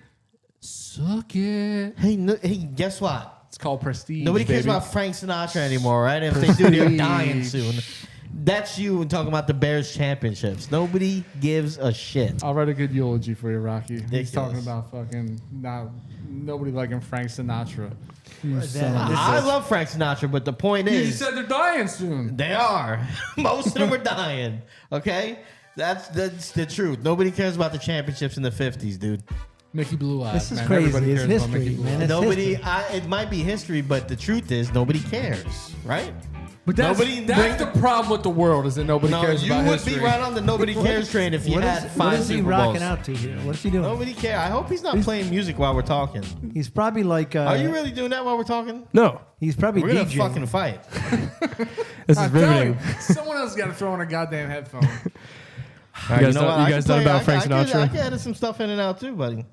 Suck it. Hey, guess what? It's called prestige. Nobody cares baby. about Frank Sinatra anymore, right? If they do, they're dying soon. That's you talking about the Bears championships. Nobody gives a shit. I'll write a good eulogy for you, Rocky. He's Ridiculous. talking about fucking nobody liking Frank Sinatra. You That- son of a- this I is- love Frank Sinatra, but the point You is, just said they're dying soon. they are. Most of them are dying. Okay, that's the truth. Nobody cares about the championships in the '50s, dude. Mickey Blue Eyes. This is man. crazy. Everybody It's cares about history, Mickey Blue man. Eyes. It's Nobody. history. It might be history, but the truth is, nobody cares, right? But that's the problem with the world is that nobody No, cares you about would history. be right on the nobody cares train if you What had is, 5 what is he Super rocking Bowls. out to here? What's he doing? Nobody cares. I hope he's not playing music while we're talking. He's probably like. Are you really doing that while we're talking? No, He's probably We're gonna DJing. fucking fight. this is I'm telling riveting. you, someone else got to throw in a goddamn headphone. All right, guys know done- what? you I guys can done play- about Frank I Sinatra? can edit some stuff in and out too, buddy.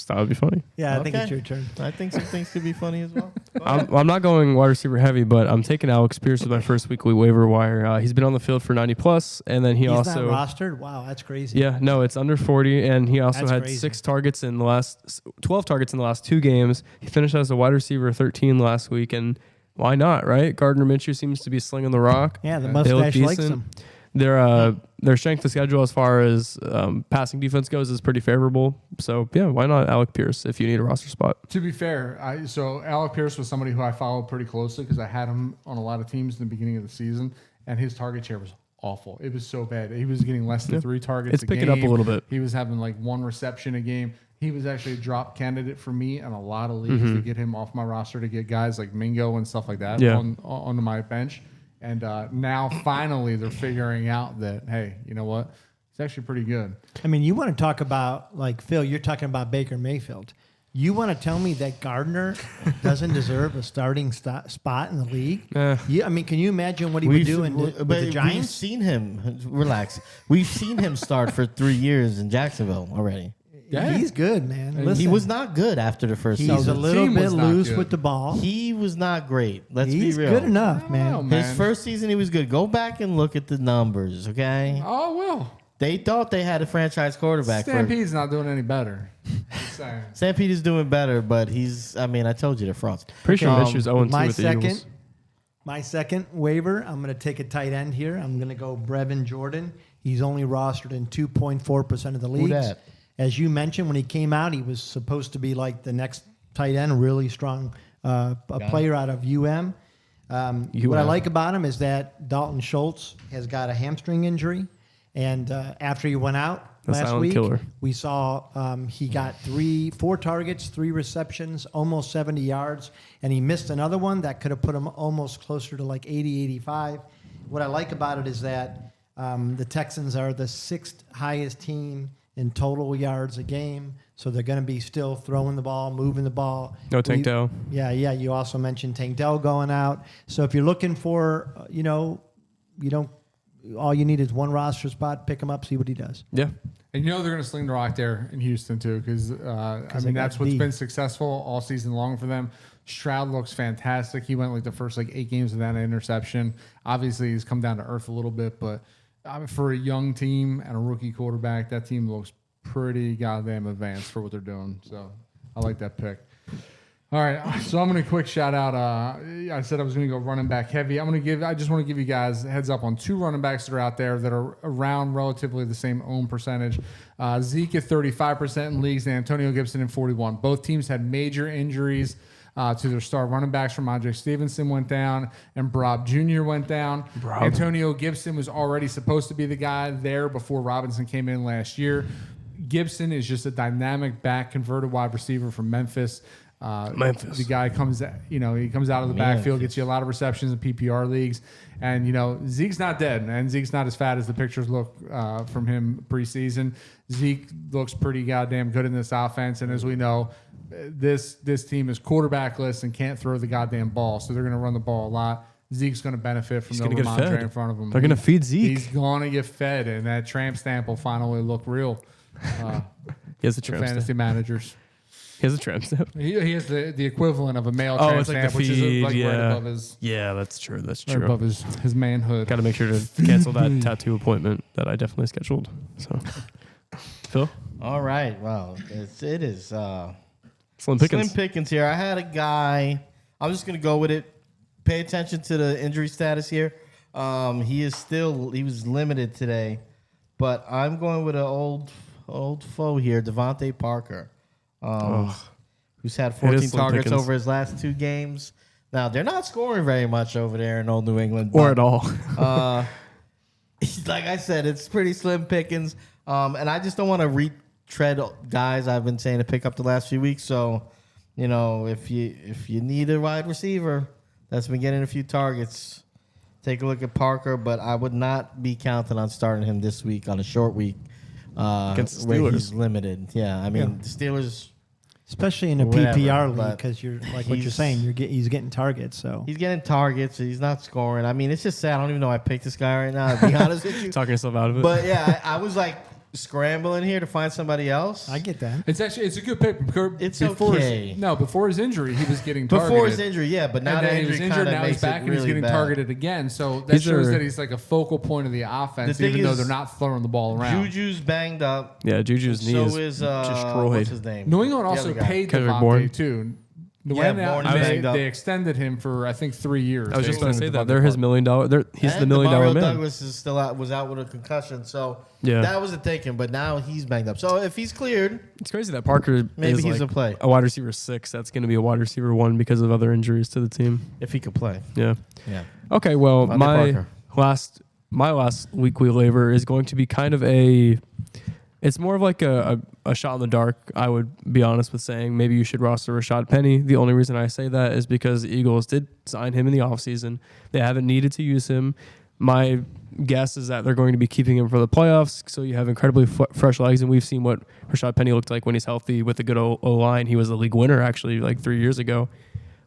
That would be funny. Yeah, I think Okay. it's your turn. I think some things could be funny as well. I'm not going wide receiver heavy, but I'm taking Alex Pierce with my first weekly waiver wire. He's been on the field for 90 plus, and then He's also not rostered. Wow, that's crazy. yeah, no, it's under 40, and he also That's had crazy. 12 targets in the last 2 games. He finished as a wide receiver 13 last week, and why not, right? Gardner Minshew seems to be slinging the rock. Yeah, the They look mustache likes decent. him. Their strength of schedule as far as passing defense goes is pretty favorable. So yeah, why not Alec Pierce if you need a roster spot? To be fair, so Alec Pierce was somebody who I followed pretty closely because I had him on a lot of teams in the beginning of the season, and his target share was awful. It was so bad. He was getting less than 3 targets It's a picking game. up a little bit. He was having like 1 reception a game. He was actually a drop candidate for me in a lot of leagues to get him off my roster to get guys like Mingo and stuff like that Yeah. onto my bench. And now finally they're figuring out that, hey, you know what? It's actually pretty good. I mean, you want to talk about, like, Phil, you're talking about Baker Mayfield. You want to tell me that Gardner doesn't deserve a starting spot in the league? Yeah, I mean, can you imagine what he would do with the We've Giants? seen him. Relax. We've seen him start for 3 years in Jacksonville already. Yeah. He's good, man. And Listen, He was not good after the first he's season. a little team bit was not loose good. with the ball. He was not great. Let's He's be real. good enough, man. Oh, His first season, he was good. Go back and look at the numbers, okay? Oh, well. They thought they had a franchise quarterback. Stampede's not doing any better. Just saying. Stampede is doing better, but I told you they're frauds. Pretty sure Minshew's 0-2 my with the second, Eagles. my second waiver, I'm going to take a tight end here. I'm going to go Brevin Jordan. He's only rostered in 2.4% of the leagues. dat? As you mentioned, when he came out, he was supposed to be like the next tight end, really strong a player out of UM. What I like about him is that Dalton Schultz has got a hamstring injury, and after he went out The last silent week, killer. we saw he got 4 targets, 3 receptions, almost 70 yards, and he missed another one that could have put him almost closer to like 80, 85. What I like about it is that the Texans are the 6th highest team in total yards a game, so they're going to be still throwing the ball, moving the ball. No Tank Dell. Yeah. You also mentioned Tank Dell going out. So if you're looking for, you don't. All you need is one roster spot. Pick him up, see what he does. Yeah. And you know they're going to sling the rock there in Houston too, because they that's got what's D. been successful all season long for them. Stroud looks fantastic. He went like the first 8 games without an interception. Obviously, he's come down to earth a little bit, but for a young team and a rookie quarterback, that team looks pretty goddamn advanced for what they're doing. So I like that pick. All right, so I'm going to quick shout out. I said I was going to go running back heavy. I just want to give you guys a heads up on 2 running backs that are out there that are around relatively the same own percentage. Zeke at 35% in leagues and Antonio Gibson at 41%. Both teams had major injuries to their star running backs. Ramondre Stevenson went down and Brob Jr. went down. Antonio Gibson was already supposed to be the guy there before Robinson came in last year. Gibson is just a dynamic back converted wide receiver from Memphis. The guy comes, he comes out of the backfield, gets you a lot of receptions in PPR leagues. And, Zeke's not dead, and Zeke's not as fat as the pictures look from him preseason. Zeke looks pretty goddamn good in this offense. And as we know, this team is quarterbackless and can't throw the goddamn ball. So they're going to run the ball a lot. Zeke's going to benefit from no Ramondre in front of him. They're going to feed Zeke. He's going to get fed, and that tramp stamp will finally look real. He has a tramp fantasy stamp. managers. He has a tramp stamp. He has the equivalent of a male tramp it's like stamp, the which feed, is like right above his. Yeah, that's true. That's Right true. above his manhood. Got to make sure to cancel that tattoo appointment that I definitely scheduled. So, Phil, All right. Wow. It is Slim Pickens. Slim Pickens here. I had a guy. I'm just gonna go with it. Pay attention to the injury status here. He was limited today, but I'm going with an old foe here, Devontae Parker, who's had 14 targets Pickens. over his last 2 games. Now they're not scoring very much over there in old New England, Or at all. like I said, it's pretty Slim Pickens, and I just don't want to retread guys I've been saying to pick up the last few weeks. So, if you need a wide receiver that's been getting a few targets, take a look at Parker. But I would not be counting on starting him this week on a short week Against the where Steelers. he's limited. Yeah, I mean the Steelers. Especially in a Whatever, PPR league, but because you're like what you're saying, he's getting targets. So He's getting targets. He's not scoring. I mean, it's just sad. I don't even know why I picked this guy right now, to be honest with you. Talking yourself out of it. But yeah, I was like scrambling here to find somebody else. I get that. It's a good pick. It's before okay. Before his injury, he was getting targeted. Before his injury, yeah, but now And that then he was injury injured. kinda Now he's makes back it and he's really getting bad. targeted again. So that These shows are- that he's like a focal point of the offense, The thing even though is, they're not throwing the ball around. Juju's banged up. yeah, Juju's knee So is is destroyed. what's his name? New England The also other guy. paid Kendrick Devontae Bourne. too. Yeah, Bourne is banged up. They extended him for I think 3 years. I was They just going to say extended that. They're his Devontae $1 million. He's the And $1 million Demario man. Douglas is still out. Was out with a concussion, so Yeah. that was a taken. But now he's banged up. So if he's cleared, It's crazy that Parker Maybe is he's like a play. a wide receiver 6. That's going to be a wide receiver 1 because of other injuries to the team. if he could play, Yeah. yeah. Okay. Well, Devontae my last weekly waiver is going to be kind of it's more of like a shot in the dark, I would be honest with saying. Maybe you should roster Rashad Penny. The only reason I say that is because the Eagles did sign him in the offseason. They haven't needed to use him. My guess is that they're going to be keeping him for the playoffs, so you have incredibly fresh legs, and we've seen what Rashad Penny looked like when he's healthy with a good O-line. He was a league winner, actually, like 3 years ago.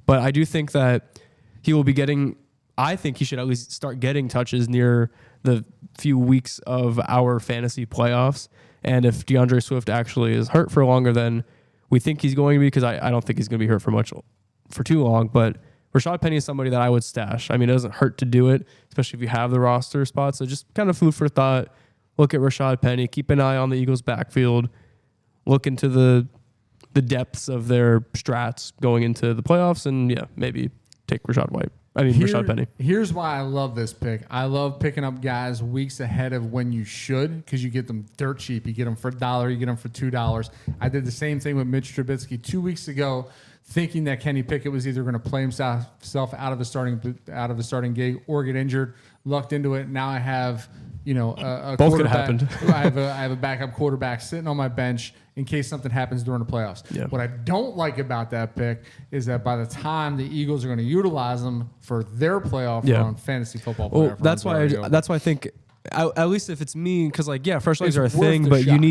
But I do think that he will be getting – I think he should at least start getting touches near the few weeks of our fantasy playoffs. And if DeAndre Swift actually is hurt for longer than we think he's going to be, because I don't think he's going to be hurt for too long, but Rashad Penny is somebody that I would stash. I mean, it doesn't hurt to do it, especially if you have the roster spot. So just kind of food for thought. Look at Rashad Penny. Keep an eye on the Eagles' backfield. Look into the depths of their strats going into the playoffs, and yeah, maybe take Rashad Penny. Here's why I love this pick. I love picking up guys weeks ahead of when you should, because you get them dirt cheap. You get them for $1, you get them for $2. I did the same thing with Mitch Trubisky 2 weeks ago, thinking that Kenny Pickett was either going to play himself out of the starting gig or get injured. Lucked into it. Now I have a Both could have quarterback. happened. I have a backup quarterback sitting on my bench in case something happens during the playoffs. Yeah. What I don't like about that pick is that by the time the Eagles are going to utilize them for their playoff run, fantasy football playoff Well, that's why I think at least if it's me, because fresh legs It's are a worth thing, the but shot.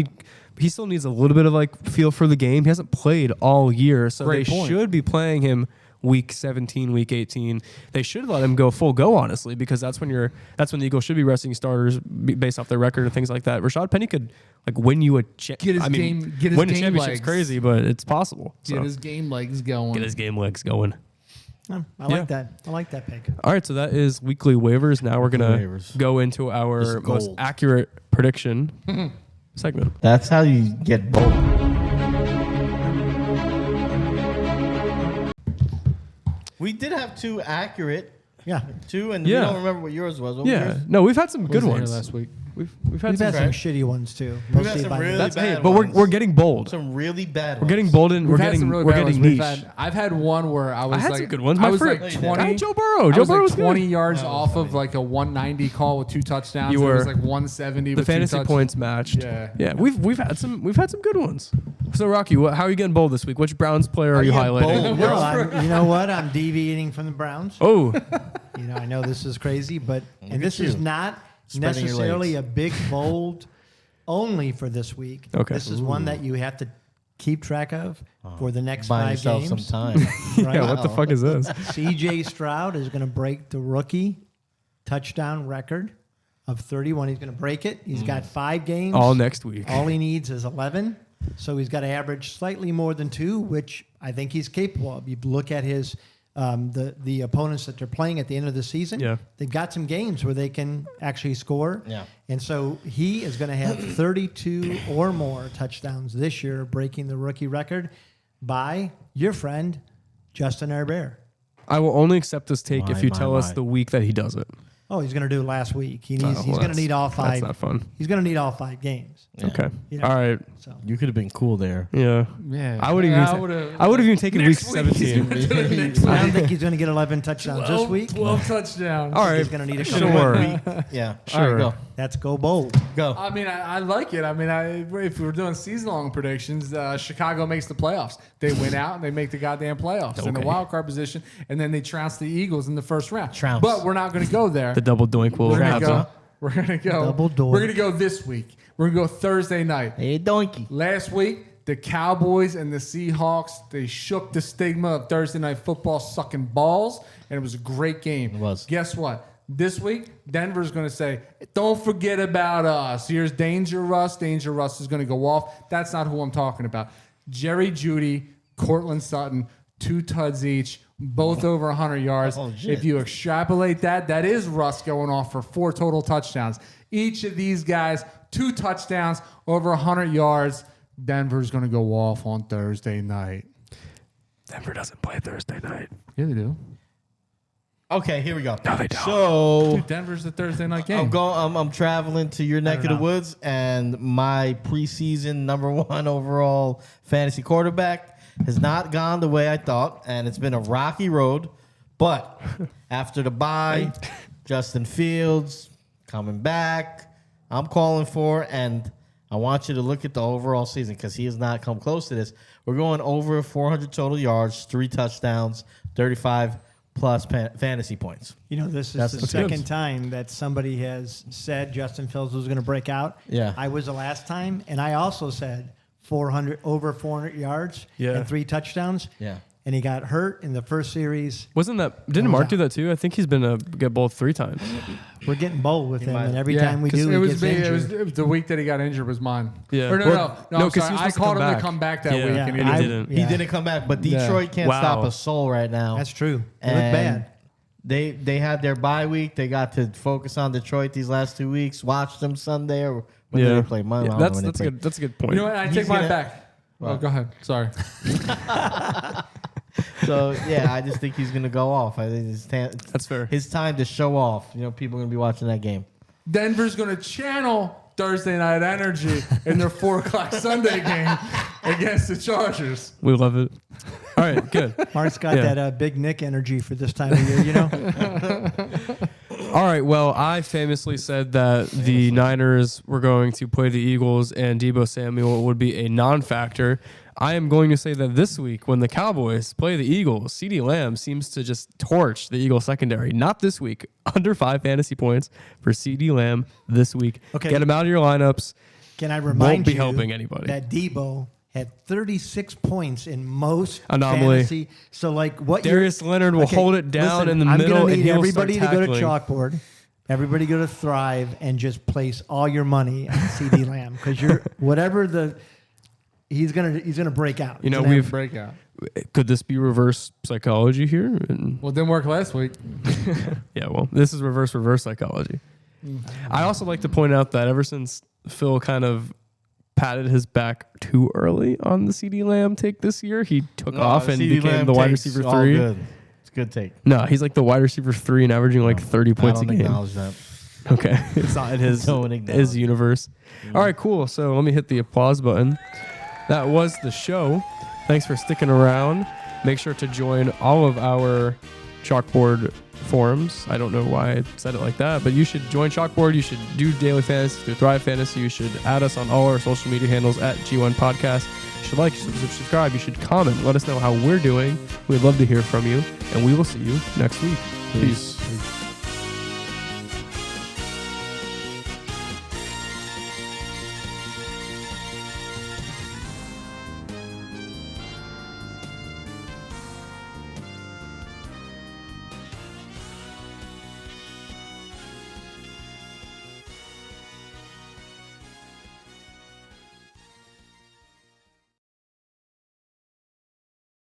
he still needs a little bit of feel for the game. He hasn't played all year, so Great they point. should be playing him week 17, week 18. They should let him go full go, honestly, because that's when the Eagles should be resting starters based off their record and things like that. Rashad Penny could win you a game win a championship is legs. crazy, but it's possible. So Get his game legs going. get his game legs going. I like that. I like that pick. All right, so that is weekly waivers. Now we're gonna waivers. go into our This is most gold. accurate prediction segment. That's how you get bold. We did have 2 accurate, Yeah. 2, and Yeah. we don't remember what yours was. What was Yeah, yours? no, we've had some good Wasn't here ones last week. We've had We've some. had some right. shitty ones too. We've had Mostly some by really That's bad but ones. we're getting bold. Some really bad We're ones. getting bold and we're We've had some getting really we're bad getting ones. niche. I've had one where I was I had like, some good ones. I My was friend, like No, you 20. Joe Burrow. I Joe was Burrow like was 20 good. yards off of like a 190 call with 2 touchdowns. You It was were- like 170. The with 2 fantasy touchdowns. points matched. Yeah. yeah. We've had some good ones. So Rocky, how are you getting bold this week? Which Browns player are you getting highlighting? bold? Well, you know what? I'm deviating from the Browns. Oh, I know this is crazy, but at this you. is not Spreading your necessarily legs. a big bold only for this week. Okay. This is one that you have to keep track of for the next Buying 5 yourself games. some time. Right? yeah. What the fuck is this? CJ Stroud is going to break the rookie touchdown record of 31. He's going to break it. He's got 5 games. All next week. All he needs is 11. So he's got to average slightly more than 2, which I think he's capable of. You look at his the opponents that they're playing at the end of the season. Yeah. They've got some games where they can actually score. Yeah. And so he is going to have 32 or more touchdowns this year, breaking the rookie record by your friend Justin Herbert. I will only accept this take My, if you my, tell us my. the week that he does it. Oh, he's going to do it last week. He's well, going to that's- need all 5. That's not fun. He's going to need all 5 games. Okay. Yeah. All right. So You could have been cool there. Yeah. Yeah. I would have even taken week 17. I don't think he's going to get 11 touchdowns this week. 12 touchdowns. All right. He's going to need a couple Sure. more. Yeah. Sure. All right, go. Let's go bold. Go. I mean, I like it. I mean, if we were doing season-long predictions, Chicago makes the playoffs. They win out and they make the goddamn playoffs in the Okay. wild card position, and then they trounce the Eagles in the first round. Trounce. But we're not going to go there. The double doink will We're gonna happen. go. We're gonna go. Double door. We're gonna go this week. We're gonna go Thursday night. Hey, donkey. Last week, the Cowboys and the Seahawks, they shook the stigma of Thursday night football sucking balls, and it was a great game. It was. Guess what? This week, Denver's going to say, don't forget about us. Here's Danger Russ. Danger Russ is going to go off. That's not who I'm talking about. Jerry Jeudy, Cortland Sutton, 2 tuds each, both over 100 yards. Oh, shit. If you extrapolate that, that is Russ going off for 4 total touchdowns. Each of these guys, 2 touchdowns, over 100 yards. Denver's going to go off on Thursday night. Denver doesn't play Thursday night. Yeah, they do. Okay, here we go. No, they don't. So Dude, Denver's the Thursday night game. I'm traveling to your neck of the woods, and my preseason number 1 overall fantasy quarterback has not gone the way I thought, and it's been a rocky road. But after the bye, Justin Fields coming back, I'm calling for, and I want you to look at the overall season because he has not come close to this. We're going over 400 total yards, 3 touchdowns, 35 plus fantasy points. This is That's the what's second good. time that somebody has said Justin Fields was going to break out. Yeah. I was the last time, and I also said over 400 yards Yeah. and 3 touchdowns. Yeah. And he got hurt in the first series. Didn't Mark do that too? I think he's been get both 3 times. We're getting bold with him, might- and every Yeah, time we 'cause do, it he was gets me. injured. It was the week that he got injured was mine. Yeah. Or no, Well, I'm no, 'cause he sorry. was I supposed to called come him back. to come back that Yeah. week, Yeah, and he and he didn't. didn't. He didn't come back, but Detroit can't Wow. stop a soul right now. That's true. They look And bad. They had their bye week. They got to focus on Detroit these last 2 weeks. Watch them Sunday or when did they play? Monday. I don't know That's when they that's played. good. That's a good point. You know what? I He's take mine gonna- back. Oh, go ahead. Sorry. So yeah, I just think he's gonna go off. I think That's fair. His time to show off. People are gonna be watching that game. Denver's going to channel Thursday night energy in their 4:00 Sunday game against the Chargers. We love it. All right, good. Mark's got Yeah. that Big Nick energy for this time of year, All right, well, I famously said that the Niners were going to play the Eagles and Deebo Samuel would be a non-factor. I am going to say that this week, when the Cowboys play the Eagles, CeeDee Lamb seems to just torch the Eagles secondary. Not this week. Under 5 fantasy points for CeeDee Lamb this week. Okay. Get him out of your lineups. Can I remind be you helping anybody. that Debo had 36 points in most Anomaly. fantasy. So, what Darius Leonard will hold it down in the I'm middle, gonna and need he'll everybody start to go to tackling. Chalkboard. Everybody go to Thrive and just place all your money on CD Lamb because he's gonna break out. You know, He's gonna we've Breakout. could this be reverse psychology here? And Well, it didn't work last week. yeah, well, this is reverse psychology. I also like to point out that ever since Phil kind of patted his back too early on the CeeDee Lamb take this year, he took off and CeeDee became Lamb the wide takes receiver all 3. Good. It's a good take. No, he's like the wide receiver 3 and averaging like 30 I points a don't game. acknowledge that. Okay, it's not in his Don't acknowledge. his universe. All right, cool. So let me hit the applause button. That was the show. Thanks for sticking around. Make sure to join all of our Chalkboard forums. I don't know why I said it like that, but you should join Chalkboard. You should do daily fantasy through Thrive Fantasy. You should add us on all our social media handles at G1 Podcast. You should like, subscribe. You should comment. Let us know how we're doing. We'd love to hear from you, and we will see you next week. Peace.